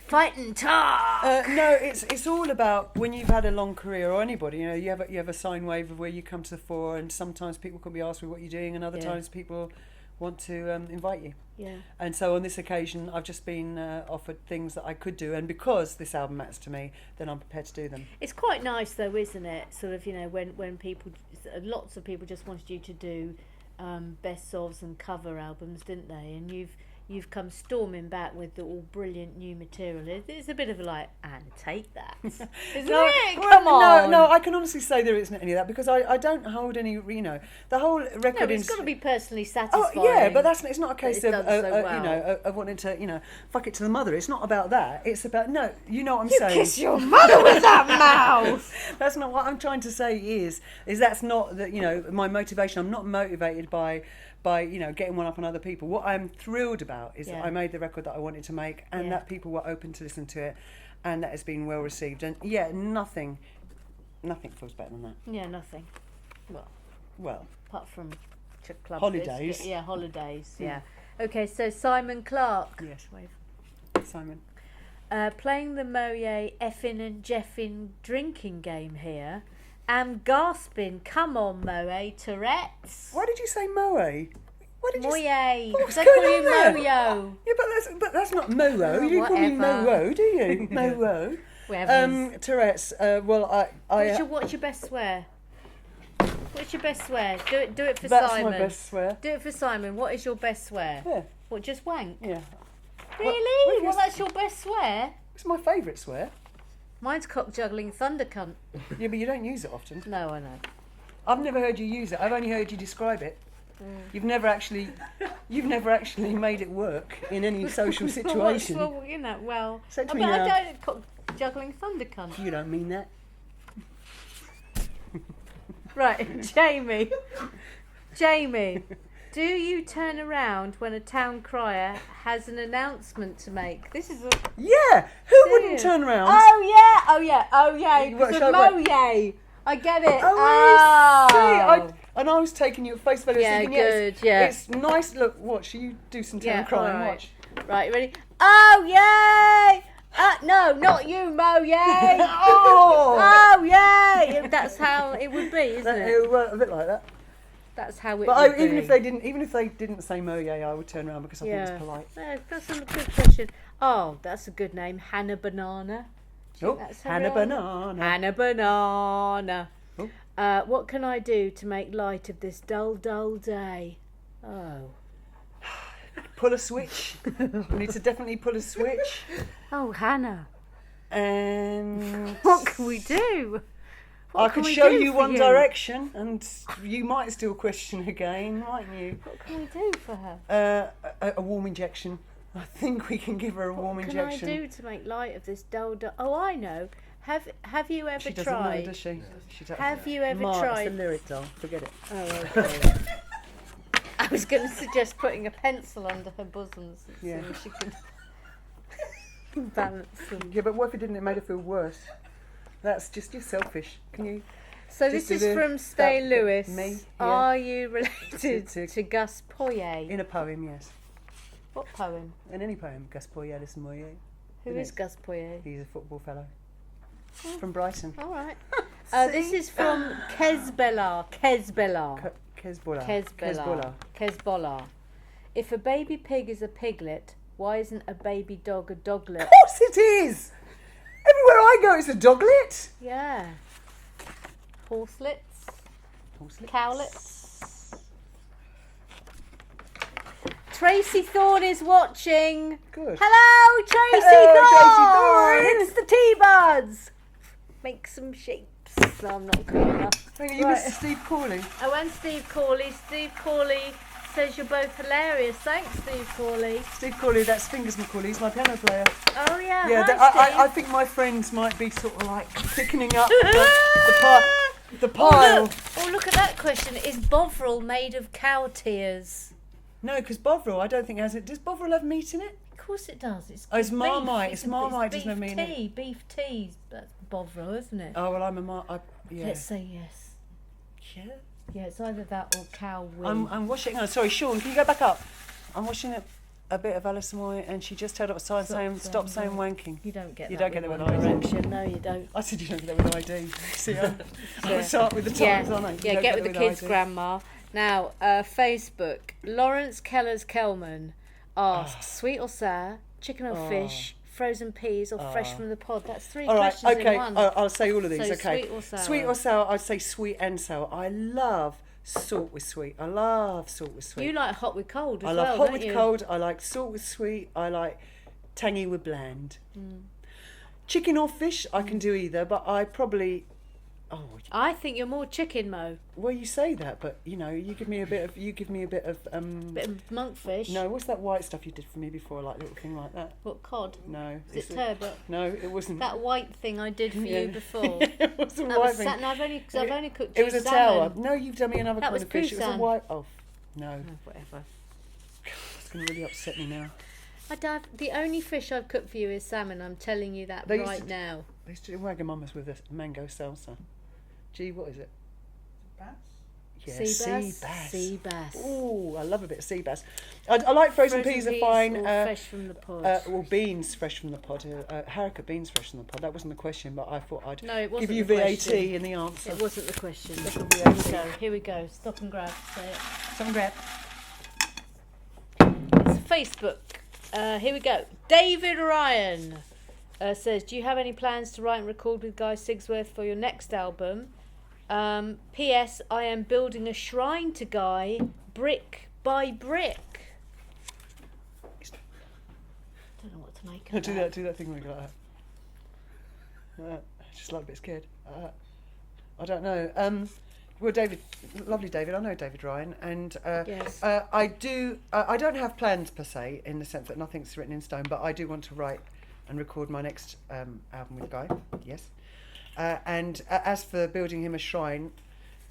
Fight and talk! No, it's all about when you've had a long career, or anybody, you have a sine wave of where you come to the fore, and sometimes people can be asked what you're doing, and other times people want to invite you. Yeah. And so on this occasion, I've just been offered things that I could do, and because this album matters to me, then I'm prepared to do them. It's quite nice though, isn't it? Sort of, when people, lots of people just wanted you to do best ofs and cover albums, didn't they? And you've come storming back with the all brilliant new material. It's a bit of and take that, isn't it? Come on. No, I can honestly say there isn't any of that because I don't hold any. The whole record. No, it's got to be personally satisfying. Oh yeah, but it's not a case of of wanting to fuck it to the mother. It's not about that. It's about you know what I'm you saying. Kiss your mother with that mouth. That's not what I'm trying to say. Is that's not my motivation. I'm not motivated by getting one up on other people. What I'm thrilled about is that I made the record that I wanted to make, and that people were open to listen to it, and that has been well received. And nothing feels better than that. Yeah, nothing. Well, apart from club holidays. Holidays. Yeah. Okay, so Simon Clark. Yes, wave. Simon. Playing the Moyet effing and jeffing drinking game here. Am gasping. Come on, Moe Tourette's. Why did you say Moe? Moyet. What's They going call you on there? Moyo. Yeah, but that's not Moe. You didn't call me Moe, do you? Moe. Tourette's. What's your best swear? What's your best swear? Do it for That's Simon. my best swear. Do it for Simon. What is your best swear? Yeah. What, just wank? Yeah. Really? Well, that's your best swear? It's my favourite swear. Mine's cock juggling thunder cunt. Yeah, but you don't use it often. No, I know. I've never heard you use it. I've only heard you describe it. You've never actually made it work in any social situation. Say to me now. I don't cock juggling thunder cunt. You don't mean that. Right, Jamie, do you turn around when a town crier has an announcement to make? This is Yeah, who wouldn't turn around? Oh yeah. Because of Moyet. I get it. See, and I was taking you at face value. Yeah, thinking, good. Yeah, it's nice. Look, watch you do some town crying. Right. Watch. Right, ready? Oh yay! No, not you, Moyet. Oh yay! That's how it would be, isn't it? It would work a bit like that. That's how it. But would even be. if they didn't say Moyet, I would turn around because I think it's polite. Yeah, that's a good question. Oh, that's a good name, Hannah Banana. Oh, Hannah Banana. Hannah Banana. Oh. What can I do to make light of this dull, dull day? Oh. Pull a switch. You need to definitely pull a switch. Oh, Hannah. And what can we do? I could show you One Direction, and you might still question again, mightn't you? What can we do for her? A warm injection. I think we can give her a warm injection. What can I do to make light of this dull, dull? Oh, I know. Have you ever she tried? Doesn't know, does she? She doesn't. Have you ever Mark, tried? It's the lyric, doll. Forget it. Oh, okay. I was going to suggest putting a pencil under her bosom so she can balance them. Yeah, but what if it didn't? It made her feel worse. That's just you're selfish. Can you? So this is from Stay Lewis. Me? Yeah. Are you related to Gus Poyet? In a poem, yes. What poem? In any poem, Gus Poyet, Alison Moyet. Who is Gus Poyet? He's a football fellow. From Brighton. All right. This is from Kezbela. If a baby pig is a piglet, why isn't a baby dog a doglet? Of course it is! Everywhere I go it's a doglet. Yeah. Horselets. Cowlets. Tracy Thorne is watching. Good. Hello, Tracy Thorne. It's the T-Buds. Make some shapes. I'm not good enough. Hang on, you missed Steve Corley. Oh, and Steve Corley. Steve Corley says you're both hilarious. Thanks, Steve Corley. Steve Corley, that's Fingers McCauley. He's my piano player. Oh, yeah. Yeah, Hi, I think my friends might be sort of like thickening up the pile. Oh, look at that question. Is Bovril made of cow tears? No, because Bovril, I don't think has it. Does Bovril have meat in it? Of course it does. It's Marmite. Beef. It's Marmite, beef doesn't mean tea. it. Beef tea. That's Bovril, isn't it? Oh, well, yeah. Let's say yes. Yeah. Yeah, it's either that or cow whey. I'm watching. Oh, sorry, Sean, can you go back up? I'm watching a bit of Alison Moyet, and she just held up a sign saying, "Stop saying wanking." You don't get You that. don't get it with with One ID. Direction. No, you don't. I said you don't get that with ID. See, I'm gonna start with the times, aren't I? You Yeah, don't get with the it kids, ID. Grandma. Now, Facebook. Lawrence Kellers-Kelman asks, sweet or sour, chicken or fish, frozen peas or fresh from the pod? That's three All right, questions okay. in one. I'll say all of these. So okay. sweet or sour? Sweet or sour? I'd say sweet and sour. I love salt with sweet. I love salt with sweet. You like hot with cold as I well, love hot don't with you? cold. I like salt with sweet. I like tangy with bland. Chicken or fish? I can do either, but I probably. Oh, I think you're more chicken, Mo. well, you say that, but you give me a bit of. Bit of monkfish. No, what's that white stuff you did for me before, like little thing like that? What, cod? No. Is it turbot? No, it wasn't. That white thing I did for you before. It wasn't That white was thing. no, I've only cooked It you was a salmon. tower. No, you've done me another That kind was of fish. It was a Poussin. white. Oh, no. Oh, whatever. It's going to really upset me now. The only fish I've cooked for you is salmon. I'm telling you that They used right to- now. They used to do Wagamamas with a mango salsa. Gee, what is it? Bass? Yeah, Sea bass. Sea bass. Ooh, I love a bit of sea bass. I like frozen peas are fine. Or fresh from the pod. Or beans fresh from the pod. Haricot beans fresh from the pod. That wasn't the question, but I thought I'd No, it wasn't give you the VAT question. in the answer. It wasn't the question. Little Here we VAT. go. Here we go. Stop and grab. Say it. Some grab. It's Facebook. Here we go. David Ryan says, do you have any plans to write and record with Guy Sigsworth for your next album? P.S. I am building a shrine to Guy, brick by brick. Don't know what to make of that. Do that thing like that. Just like a bit scared. I don't know. Well, David, lovely David. I know David Ryan, and Yes. I do. I don't have plans per se, in the sense that nothing's written in stone. But I do want to write and record my next album with Guy. Yes. And as for building him a shrine,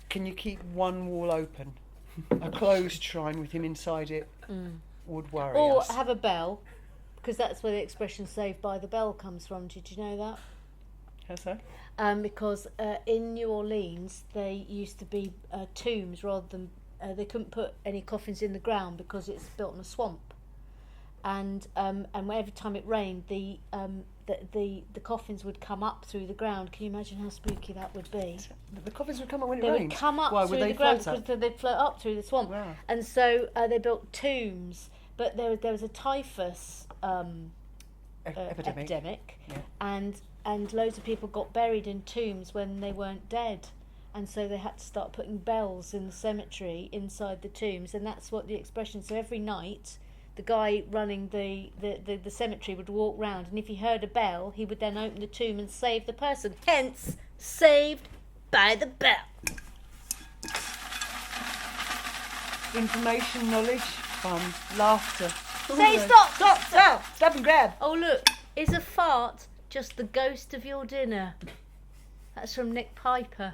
can you keep one wall open? A closed shrine with him inside it would worry Or us. have a bell, because that's where the expression "saved by the bell" comes from. Did you know that? How so? Because in New Orleans they used to be tombs rather than they couldn't put any coffins in the ground because it's built on a swamp, and every time it rained the coffins would come up through the ground. Can you imagine how spooky that would be? The coffins would come up when it They rained. would come up Why, through would they the ground float up? because they'd float up through the swamp. Wow. And so they built tombs, but there was a typhus epidemic, Yeah. and loads of people got buried in tombs when they weren't dead, and so they had to start putting bells in the cemetery inside the tombs, and that's what the expression. So every night the guy running the cemetery would walk round, and if he heard a bell he would then open the tomb and save the person, hence saved by the bell. Information, knowledge, fun, laughter. Say stop! Stop and grab. Oh look, is a fart just the ghost of your dinner? That's from Nick Piper.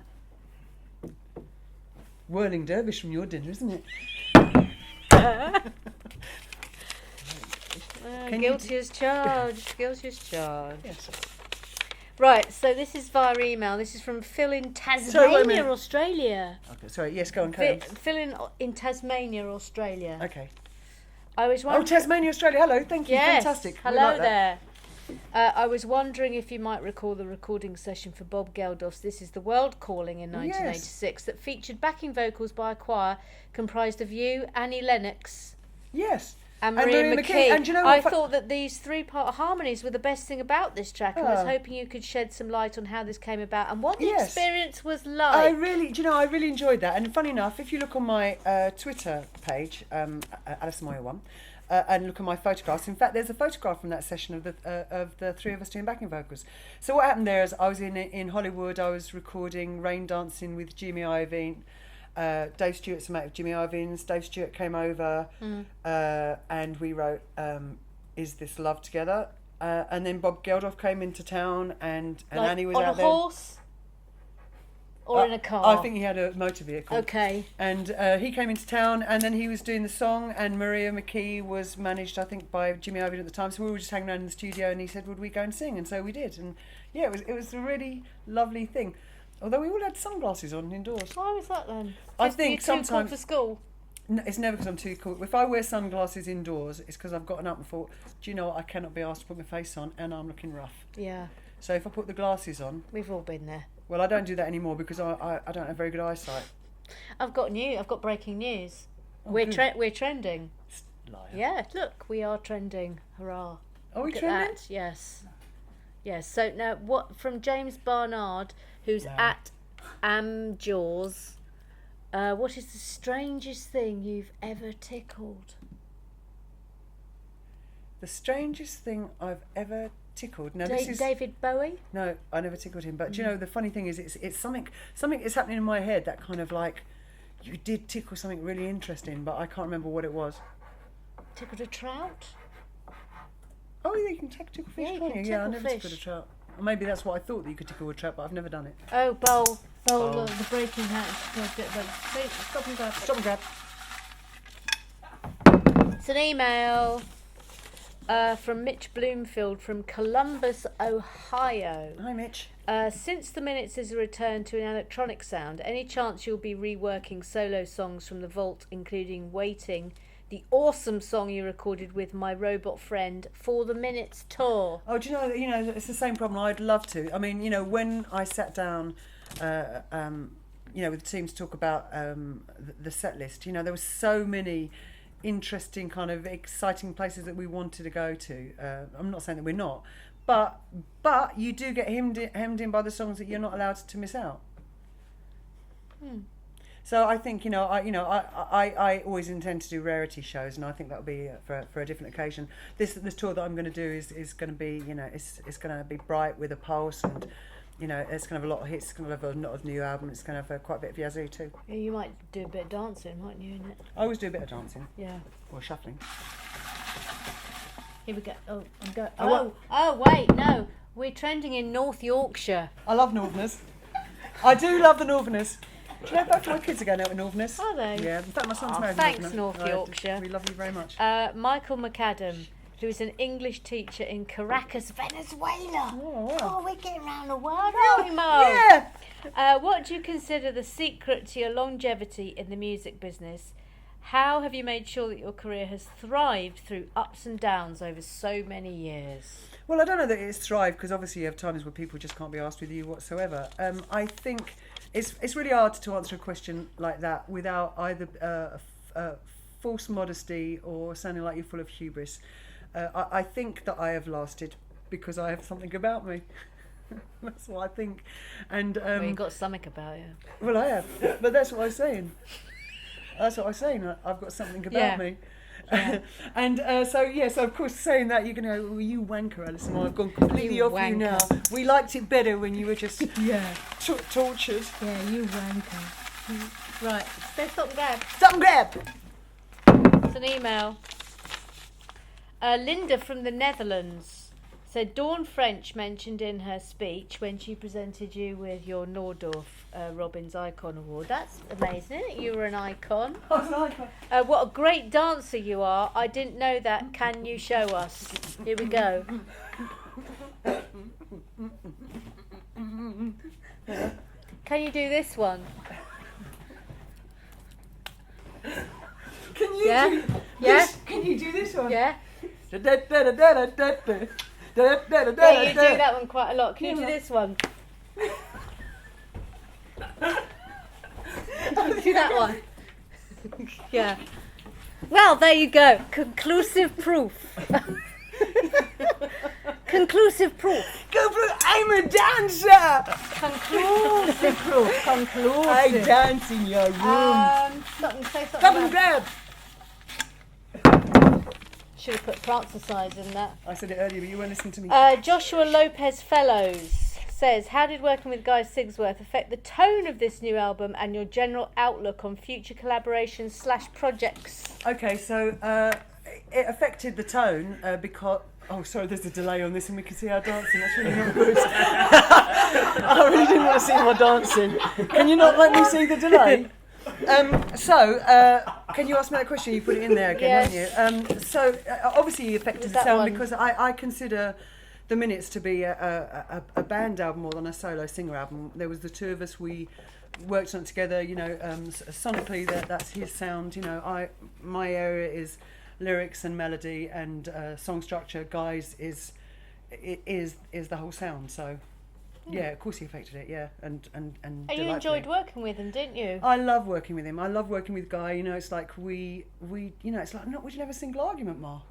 Whirling dervish from your dinner, isn't it? Can you Guilty as charged. Guilty as charged. Yes. Right, so this is via email. This is from Phil in wait a Tasmania, minute. Australia. Okay, sorry, yes, go on, carry on. Phil in Tasmania, Australia. Okay. I was Oh, wondering. Tasmania, Australia, hello, thank you, Yes. fantastic. We Hello like that. there. I was wondering if you might recall the recording session for Bob Geldof's This Is the World Calling in 1986 that featured backing vocals by a choir comprised of you, Annie Lennox, Yes, And Maria McKee. And do you know I what? thought that these 3-part harmonies were the best thing about this track, and I was hoping you could shed some light on how this came about and what the experience was like. I really enjoyed that. And funny enough, if you look on my Twitter page, Alison Moyet 1, and look at my photographs. In fact, there's a photograph from that session of the three of us doing backing vocals. So what happened there is I was in Hollywood. I was recording Rain Dancing with Jimmy Iovine. Dave Stewart's a mate of Jimmy Iovine's. Dave Stewart came over and we wrote Is This Love Together? And then Bob Geldof came into town and like Annie was out there. On a horse? Or in a car? I think he had a motor vehicle. Okay. And he came into town and then he was doing the song, and Maria McKee was managed, I think, by Jimmy Iovine at the time. So we were just hanging around in the studio and he said, would we go and sing? And so we did. And yeah, it was a really lovely thing. Although we all had sunglasses on indoors. Why was that then? I think sometimes... Too cool for school? No, it's never because I'm too cool. If I wear sunglasses indoors, it's because I've gotten up and thought, do you know what, I cannot be asked to put my face on and I'm looking rough. Yeah. So if I put the glasses on... We've all been there. Well, I don't do that anymore because I don't have very good eyesight. I've got breaking news. Oh, we're trending. Liar. Yeah, look, we are trending. Hurrah. Are we Look at trending? that. Yes. Yes. So now what from James Barnard, who's at Amjaws, what is the strangest thing you've ever tickled? The strangest thing I've ever tickled. Now this is David Bowie? No, I never tickled him. But do you know, the funny thing is, it's something is happening in my head that kind of like, you did tickle something really interesting, but I can't remember what it was. Tickled a trout? Oh, yeah, you can tickle fish, Yeah, can't you? you can Yeah, I tickle never fish. tickled a trout. Or maybe that's what I thought, that you could tickle a trout, but I've never done it. Oh, bowl Bowl. of the breaking hat. See, stop and grab. Stop and grab. It's an email from Mitch Bloomfield from Columbus, Ohio. Hi, Mitch. Since the Minutes is a return to an electronic sound, any chance you'll be reworking solo songs from the vault, including Waiting, the awesome song you recorded with my robot friend for the Minutes tour? Oh, do you know, it's the same problem. I'd love to. I mean, when I sat down, with the team to talk about the set list, there were so many interesting, kind of exciting places that we wanted to go to. I'm not saying that we're not, but you do get hemmed in by the songs that you're not allowed to miss out. So I think I always intend to do rarity shows, and I think that'll be for a different occasion. This tour that I'm going to do is going to be it's going to be bright with a pulse, and it's going to have a lot of hits. It's going to have a lot of new album. It's going to have quite a bit of yazoo too. Yeah, you might do a bit of dancing, mightn't you? In it? I always do a bit of dancing. Yeah. Or shuffling. Here we go. Oh, I'm going. Oh, Oh, wait, no. We're trending in North Yorkshire. I love Northerners. I do love the Northerners. Do you know both my kids are going out with Northerners? Are they? Yeah. In fact, my son's married. Thanks, a North Northerner. Yorkshire. We love you very much. Michael McAdam, who is an English teacher in Caracas, Venezuela. Oh, wow. We're getting around the world, aren't we, Mo? Yeah. What do you consider the secret to your longevity in the music business? How have you made sure that your career has thrived through ups and downs over so many years? Well, I don't know that it's thrived, because obviously you have times where people just can't be asked with you whatsoever. I think it's really hard to answer a question like that without either false modesty or sounding like you're full of hubris. I think that I have lasted because I have something about me. That's what I think. And Well, you've got something about you. well, I have, but that's what I'm saying. That's what I'm saying. I've got something about me. Yeah. And so of course, saying that, you're going to go, you wanker, Alison. I've gone completely off you now. We liked it better when you were just tortured. Yeah, you wanker. Right, so stop and grab. Stop and grab! It's an email. Linda from the Netherlands said Dawn French mentioned in her speech when she presented you with your Nordorf Robbins Icon Award. That's amazing, isn't it? You were an icon. I was an icon. What a great dancer you are. I didn't know that. Can you show us? Here we go. Can you do this one? Can you Yeah? do Yeah? this? Can you do this one? Yeah? Yeah, Yeah, you do that one quite a lot. Can you do this one? Can you do that one? Yeah. Well, there you go. Conclusive proof. Conclusive proof. Go for it. I'm a dancer. Conclusive proof. Conclusive. I dance in your room. Say something. Come and grab. Should have put Prancercise in that. I said it earlier, but you weren't listening to me. Joshua Lopez Fellows says, how did working with Guy Sigsworth affect the tone of this new album and your general outlook on future collaborations / projects? Okay, so it affected the tone because... Oh, sorry, there's a delay on this and we can see our dancing. That's really not good. I really didn't want to see my dancing. Can you not let me see the delay? Can you ask me that question? You put it in there again, yes. haven't you? Obviously it affected the sound one? because I consider The Minutes to be a band album more than a solo singer album. There was the two of us, we worked on it together, sonically that's his sound, my area is lyrics and melody and song structure. Guys is the whole sound, so yeah, of course he affected it, yeah, and you enjoyed working with him, didn't you? I love working with him. I love working with Guy. It's like we it's like not would you never single argument, Ma?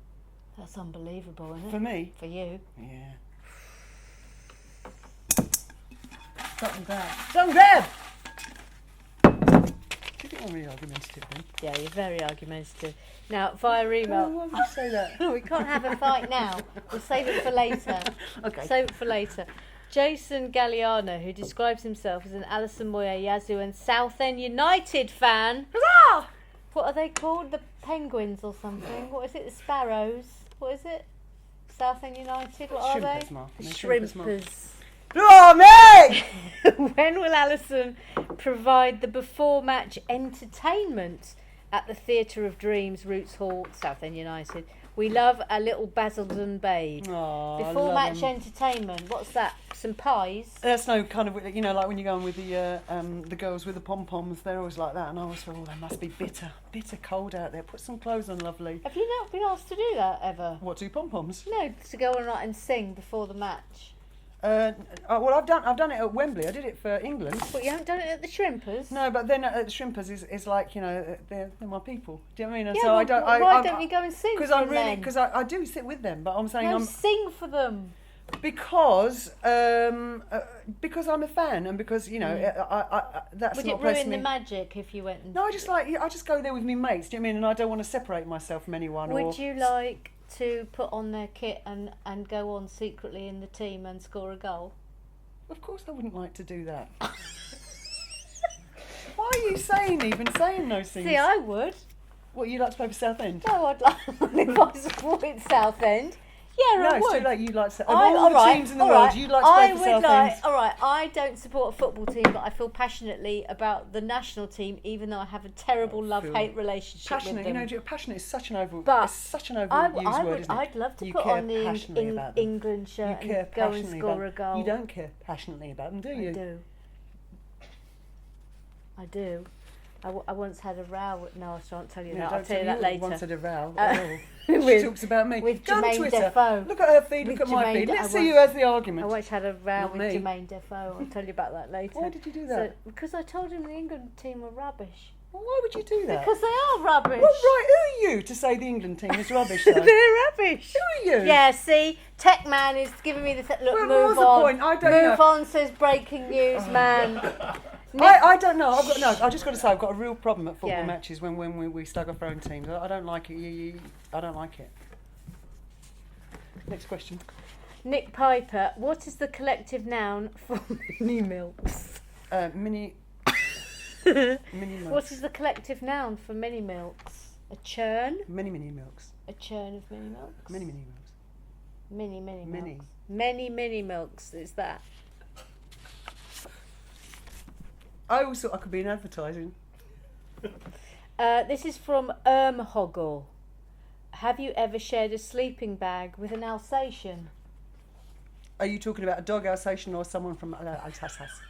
That's unbelievable, isn't it? For me. For you. Yeah. Something grab. Something grab! Do you think I'm really argumentative then? Yeah, you're very argumentative. Now, via email... Why would you say that? We can't have a fight now. We'll save it for later. Okay. Save it for later. Jason Galliano, who describes himself as an Alison Moyet, Yazoo and Southend United fan. Huzzah! What are they called? The Penguins or something? What is it? The Sparrows? What is it? Southend United? What are they? Shrimpers, Ma. The They're shrimpers, Ma. Shrimpers. Oh, me! When will Alison provide the before-match entertainment at the Theatre of Dreams, Roots Hall, Southend United? We love a little Basildon babe. Oh, Before-match entertainment. What's that? Some pies? That's no kind of, like when you go on with the girls with the pom-poms, they're always like that. And I always thought, they must be bitter cold out there. Put some clothes on, lovely. Have you not been asked to do that ever? What, do pom-poms? No, to go on and sing before the match. Well, I've done it at Wembley. I did it for England. But you haven't done it at the Shrimpers? No, but then at the Shrimpers is like they're my people. Do you know what I mean? And Yeah, so well, I don't. why don't you go and sing? Because I do sit with them, but I'm saying No, sing for them. because I'm a fan and because that's Would not it pressing ruin me. the magic if you went and... No, I just go there with me mates. Do you know what I mean? And I don't want to separate myself from anyone. Would you like to put on their kit and go on secretly in the team and score a goal? Of course, I wouldn't like to do that. Why are you saying those things? See, I would. What, you like to play for Southend? No, I'd like if I supported Southend. Yeah, No, I it's would. too late. You'd like to. Of all the teams in the world, you'd like to play for Southend. I don't support a football team, but I feel passionately about the national team, even though I have a terrible love-hate relationship Passionate, with them. Passionate is such an overused word, isn't it? I'd love to You put care on the passionately about them. England shirt You care and go and passionately score about a goal. You don't care passionately about them, do you? I do. I once had a row with... No, I shan't tell you that. I'll don't tell you that later. Once had a row. With- She talks about me. with Go on Jermaine Twitter. Defoe. Look at her feed, With look at my Jermaine feed. Let's I see once- who has the I argument. once had a row Not with me. Jermaine Defoe. I'll tell you about that later. Why did you do that? Because I told him the England team were rubbish. Well, why would you do that? Because they are rubbish. Well, right, who are you to say the England team is rubbish, though? They're rubbish. Who are you? Yeah, see, Tech Man is giving me the... Look, Well, move what's the on. point? I don't move know. on, says breaking news, man. I don't know. I just got to say, I've got a real problem at football Yeah. matches when we stag off our own teams. I don't like it. I don't like it. Next question. Nick Piper, what is the collective noun for mini milks? Mini milks. What is the collective noun for mini milks? A churn? Mini milks. A churn of mini milks? Mini milks. Mini milks. Mini. Many milks is that. I always thought I could be in advertising. This is from Hoggle. Have you ever shared a sleeping bag with an Alsatian? Are you talking about a dog Alsatian or someone from Alsace?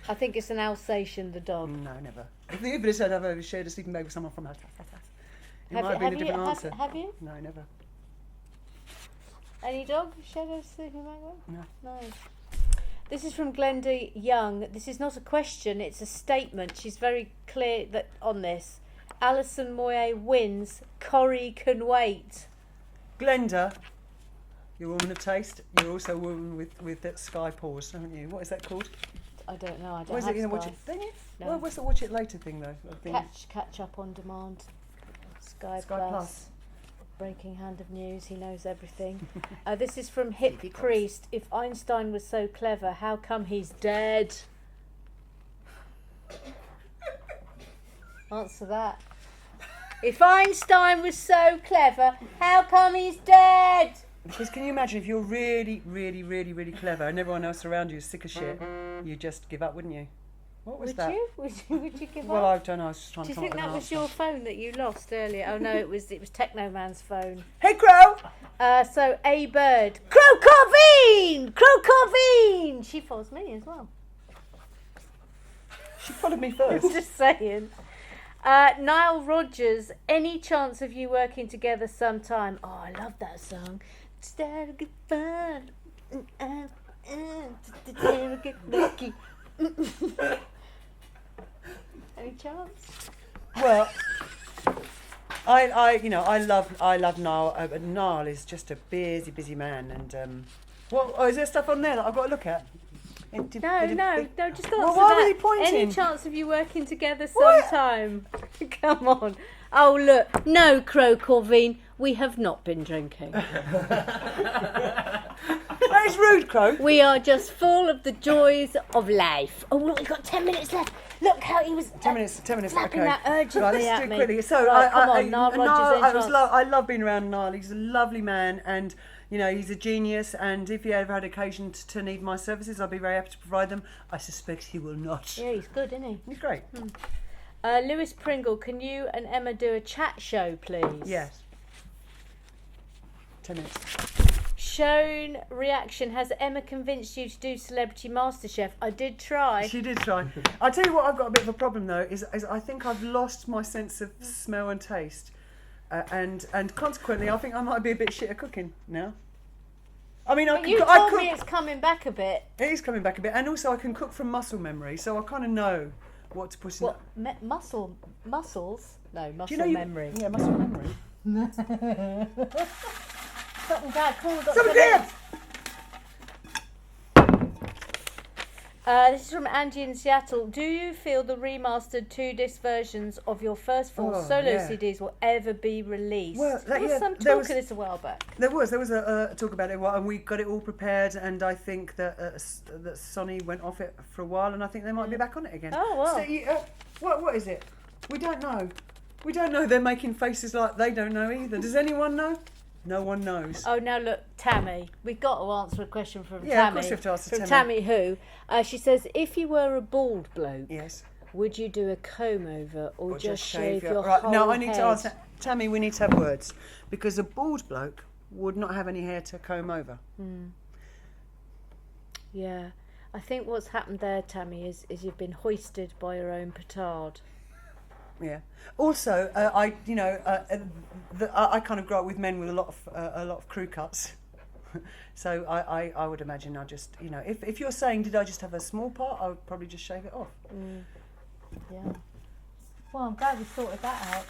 I think it's an Alsatian, the dog. No, never. If anybody said I've ever shared a sleeping bag with someone from Alsace, it might have been a different answer. Have you? No, never. Any dog shared a sleeping bag with? No. No. This is from Glenda Young. This is not a question, it's a statement. She's very clear that on this. Alison Moyet wins. Corrie can wait. Glenda, you're a woman of taste. You're also a woman with that sky pause, haven't you? What is that called? I don't know. I don't What is have it? You know, Sky. watch it. Don't you? No. Well, what's the watch it later thing though? I think. Catch up on demand. Sky Plus. Plus. Breaking hand of news. He knows everything. This is from Hip Priest. If Einstein was so clever, how come he's dead? Answer that. If Einstein was so clever, how come he's dead? Because can you imagine if you're really, really, really, really clever and everyone else around you is sick of shit, you'd just give up, wouldn't you? What was that? Would you give Well, up? I don't know. I was just trying Do to you come think up that with was an your phone that you lost earlier? Oh no, it was Techno Man's phone. answer. Hey, Crow! So A Bird, Crow Corvine. She follows me as well. She followed me first. Just saying. Nile Rodgers, any chance of you working together sometime? Oh, I love that song. Start to get fun. Get lucky. Any chance? Well, I love Niall. But Niall is just a busy man. And is there stuff on there that I've got to look at? No, just answer Well, that. why were you pointing? Any chance of you working together sometime? Come on. Oh, look. No, Crow Corvine, we have not been drinking. That is rude, Crow. We are just full of the joys of life. Oh, look, we've got 10 minutes left. Look how he was 10 minutes, flapping okay. that urgently Right, let's at do it me. quickly. So, Right, come on, Niall Rodgers, I love being around Niall. He's a lovely man and, he's a genius. And if he ever had occasion to need my services, I'd be very happy to provide them. I suspect he will not. Yeah, he's good, isn't he? He's great. Lewis Pringle, can you and Emma do a chat show, please? Yes. 10 minutes. Shown reaction, has Emma convinced you to do Celebrity MasterChef? I did try. She did try. I tell you what, I've got a bit of a problem though. Is I think I've lost my sense of smell and taste, and consequently, I think I might be a bit shit at cooking now. I mean, But you told me it's coming back a bit. It is coming back a bit, and also I can cook from muscle memory, so I kind of know what to put in. What muscles? No, muscle Do you know memory. Yeah, muscle memory. Stop and Dad, call Dr. Somebody there! This is from Angie in Seattle. Do you feel the remastered 2-disc versions of your first 4 solo CDs will ever be released? Well, there was some talk of this a while back. There was a talk about it, and we got it all prepared, and I think that that Sony went off it for a while, and I think they might be back on it again. Oh, wow. So, what is it? We don't know. We don't know. They're making faces like they don't know either. Does anyone know? No one knows. Oh, now look, Tammy. We've got to answer a question from Yeah, Tammy. of course we have to ask from Tammy. Tammy who? She says, if you were a bald bloke, Yes. would you do a comb over or just shave your right. whole No, I need head? to answer. Tammy, we need to have words because a bald bloke would not have any hair to comb over. Yeah. I think what's happened there, Tammy, is you've been hoisted by your own petard. Yeah. Also, I kind of grew up with men with a lot of crew cuts, so I would imagine I just if you're saying did I just have a small part, I would probably just shave it off. Yeah. Well, I'm glad we sorted that out.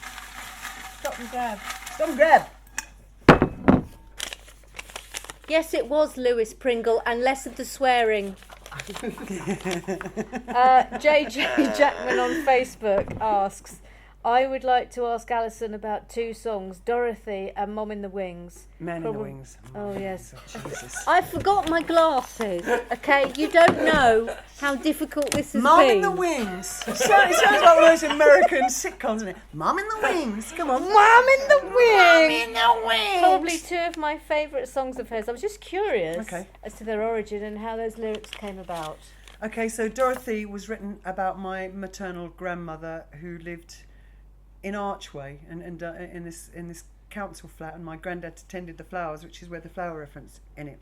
Stop and grab. Stop and grab. Yes, it was Lewis Pringle, and less of the swearing. JJ Jackman on Facebook asks, I would like to ask Alison about 2 songs, Dorothy and Mom in the Wings. Man in the Wings. Oh, yes. Jesus. I forgot my glasses. Okay, you don't know how difficult this has Mom been. in the Wings. It sounds like one of those American sitcoms, isn't it? Mom in the Wings. Come on. Mom in the Wings. Mom in the Wings. Probably 2 of my favourite songs of hers. I was just curious Okay. as to their origin and how those lyrics came about. Okay, so Dorothy was written about my maternal grandmother who lived in Archway and in this council flat, and my granddad tended the flowers, which is where the flower reference in it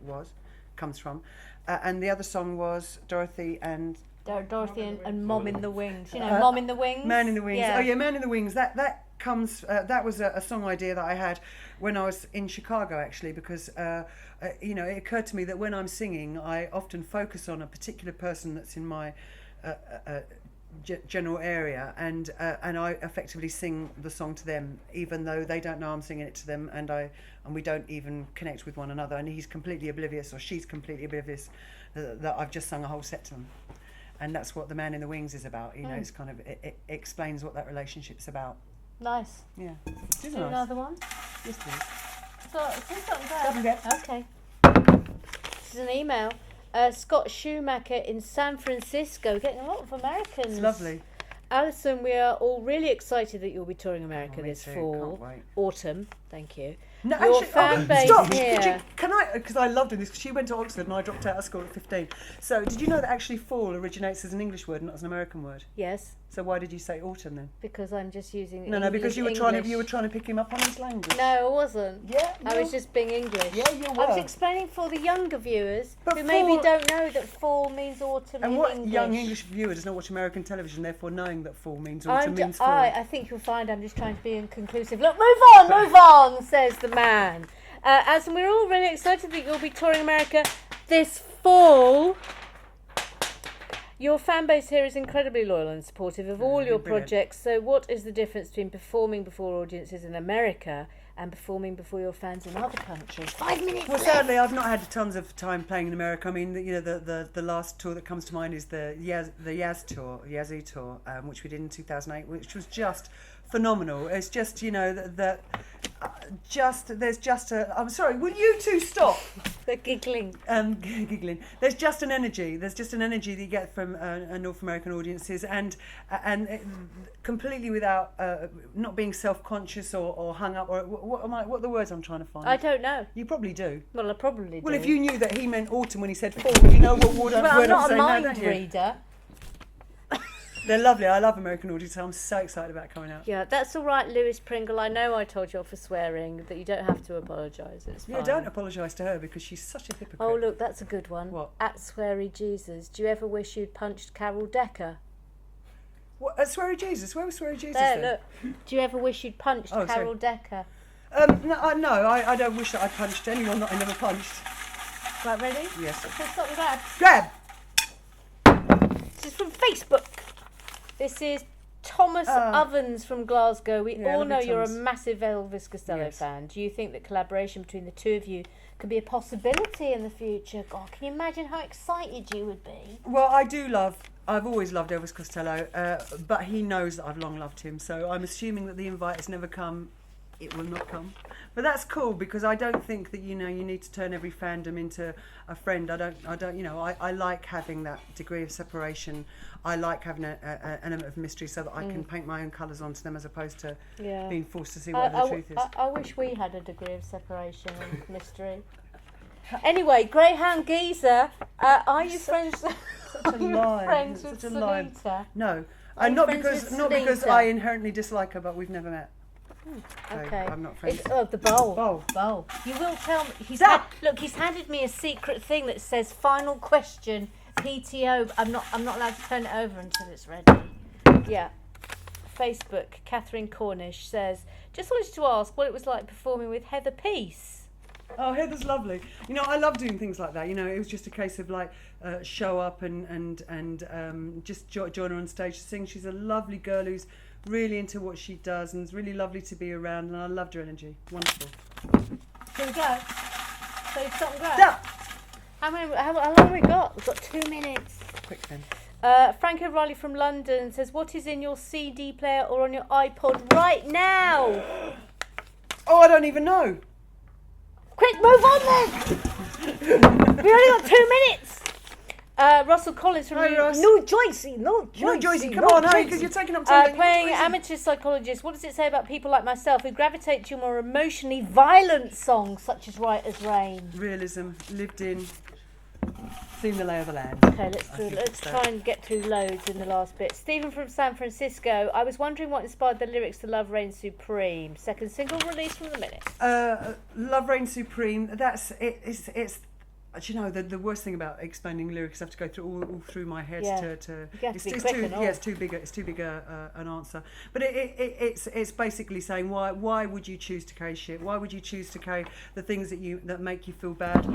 comes from. And the other song was Dorothy and Mom in the Wings. You know, Mom in the Wings. Man in the Wings. Yeah. Oh yeah, Man in the Wings. That comes. That was a song idea that I had when I was in Chicago, actually, because it occurred to me that when I'm singing, I often focus on a particular person that's in my general area, and I effectively sing the song to them, even though they don't know I'm singing it to them, and we don't even connect with one another, and he's completely oblivious, or she's completely oblivious that I've just sung a whole set to them. And that's what The Man in the Wings is about. You know, it's kind of it explains what that relationship's about. Nice. Yeah. Do another one? Yes, please. So, say something there. Something there. Okay. This is an email. Scott Schumacher in San Francisco. Getting a lot of Americans. It's lovely. Alison, we are all really excited that you'll be touring America this fall. Can't wait. Autumn. Thank you. No, Your actually, fan base stop. here. Can I? Because I loved doing this. Because she went to Oxford and I dropped out of school at 15. So did you know that actually fall originates as an English word, not as an American word? Yes. So why did you say autumn then? Because I'm just using No, because you were trying to pick him up on his language. No, I wasn't. Yeah, I was just being English. Yeah, you were. I was explaining for the younger viewers But who maybe don't know that fall means autumn And in what English. young English viewer does not watch American television, therefore knowing that fall means autumn means fall? I think you'll find I'm just trying to be inconclusive. Look, move on, says the man. And we're all really excited that you'll be touring America this fall. Your fan base here is incredibly loyal and supportive of all your projects. So what is the difference between performing before audiences in America and performing before your fans in other countries? 5 minutes Well, left. sadly, I've not had tons of time playing in America. I mean, the last tour that comes to mind is the Yazzie tour, which we did in 2008, which was just phenomenal. It's just, I'm sorry, will you two stop? They're giggling. Giggling. There's just an energy that you get from North American audiences, and completely without not being self-conscious or hung up, or what are the words I'm trying to find? I don't know. You probably do. Well, I probably do. Well, if you knew that he meant autumn when he said fall, you know what word I'm I'm not a saying now, mind don't you? reader. They're lovely. I love American audiences. I'm so excited about coming out. Yeah, that's all right, Lewis Pringle. I know I told you off for swearing, that you don't have to apologise. It's fine. Yeah, don't apologise to her because she's such a hypocrite. Oh, look, that's a good one. What? At Sweary Jesus. Do you ever wish you'd punched Carol Decker? What? At Sweary Jesus? Where was Sweary Jesus There, then? look. Do you ever wish you'd punched Oh, Carol sorry. Decker? No, I don't wish that I punched anyone that I never punched. Right, ready? Yes. Let's start with that. Grab! This is from Facebook. This is Thomas Ovens from Glasgow. We all lovely know you're a Thomas. massive Elvis Costello Yes. fan. Do you think that collaboration between the two of you could be a possibility in the future? God, can you imagine how excited you would be? Well, I've always loved Elvis Costello, but he knows that I've long loved him, so I'm assuming that the invite has never come. It will not come. But that's cool, because I don't think that, you need to turn every fandom into a friend. I like having that degree of separation. I like having an element of mystery so that I can paint my own colours onto them as opposed to being forced to see what the truth is. I wish we had a degree of separation and mystery. Anyway, Greyhound Geezer, are you friends? Such a lie. Friends Such with a lie. Sunita? No, Are you not friends because with not because Sunita? I inherently dislike her, but we've never met. So Okay. I'm not friends. The bowl. Bowl. You will tell me. He's handed me a secret thing that says "Final question, PTO." But I'm not allowed to turn it over until it's ready. Yeah. Facebook. Catherine Cornish says, "Just wanted to ask what it was like performing with Heather Peace." Oh, Heather's lovely. I love doing things like that. It was just a case of show up and just join her on stage to sing. She's a lovely girl who's really into what she does, and it's really lovely to be around, and I loved her energy. Wonderful. Here we go. So you've got that. Stop! How long have we got? We've got 2 minutes. Quick then. Frank O'Reilly from London says, "What is in your CD player or on your iPod right now?" Oh, I don't even know. Quick, move on then. We only got 2 minutes. Russell Collins from Hi, Ross. No Joycey, Come on, hurry, because you're taking up time. playing amateur psychologist. What does it say about people like myself who gravitate to more emotionally violent songs such as Right as Rain? Realism, lived in, seen the lay of the land. Okay, let's try and get through loads in the last bit. Stephen from San Francisco. I was wondering what inspired the lyrics to Love Reigns Supreme. Second single released from the minute. Love Reigns Supreme. That's it. It's. Do you know the worst thing about explaining lyrics? I have to go through all through my head to. You have to be quick and all. It's too big. It's too big an answer. But it's basically saying why would you choose to carry shit? Why would you choose to carry the things that make you feel bad?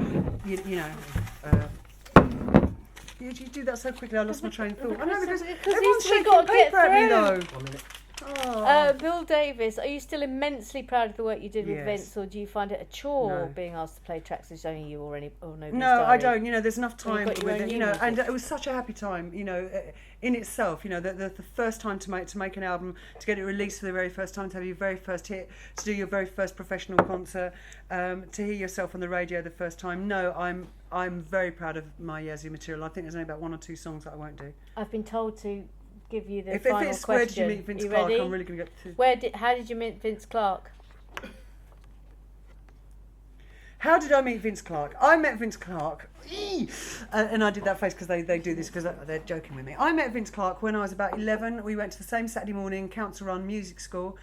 You do that so quickly, I lost my train of thought. I know, because Because everyone's we shaking got to get paper at me, though. through. 1 minute. Oh. Bill Davis, are you still immensely proud of the work you did with Yes. Vince, or do you find it a chore No. being asked to play tracks which only you or nobody's No, I diary? don't. You know, there's enough Well, time you've got your with own it. You new know, and music. it was such a happy time. You know, in itself. You know, the first time to make an album, to get it released for the very first time, to have your very first hit, to do your very first professional concert, to hear yourself on the radio the first time. No, I'm very proud of my Yazoo material. I think there's only about 1 or 2 songs that I won't do. I've been told to give you the If final it's question. where did you meet Vince you Clarke, ready? I'm really going to get to. How did you meet Vince Clarke? How did I meet Vince Clarke? I met Vince Clarke, and I did that face because they do this because they're joking with me. I met Vince Clarke when I was about 11. We went to the same Saturday morning council run music school,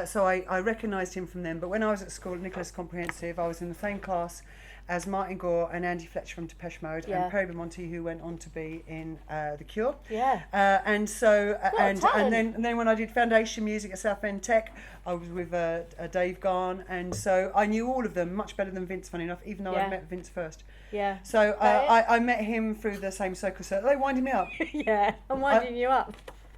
so I recognised him from then. But when I was at school at Nicholas Comprehensive, I was in the same class as Martin Gore and Andy Fletcher from Depeche Mode, Yeah. and Perry Beaumonti, who went on to be in The Cure. Yeah. And so and talent. then when I did foundation music at Southend Tech, I was with Dave Garn, and so I knew all of them much better than Vince, funny enough, even though Yeah. I met Vince first. Yeah. So I met him through the same circle. So they winding me up. Yeah, I'm winding you up.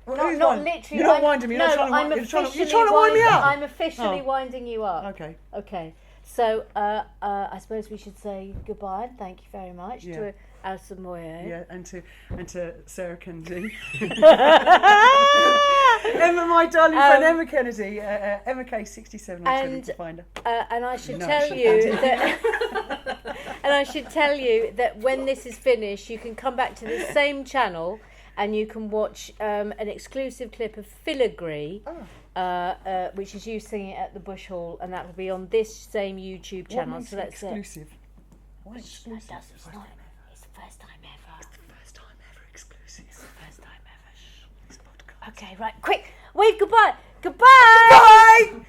Well, Not who's literally. You're not winding me. You're No, not trying to, I'm you're trying to officially wind me up. I'm officially Oh. winding you up. Okay. Okay. So I suppose we should say goodbye and thank you very much Yeah. to Alison Moyet. Yeah, and to Sarah Kennedy. Emma, my darling friend Emma Kennedy, Emma K67. And to find her. and I should No, tell she you can't. that and I should tell you that when this is finished, you can come back to the same channel and you can watch an exclusive clip of Filigree, which is you singing at the Bush Hall, and that will be on this same YouTube channel. What makes So it that's exclusive? Why It exclusive? does, it's not. It's the first time ever. First time ever exclusive. It's the first time ever. This podcast. Okay, right, quick, wave goodbye. Goodbye. Bye.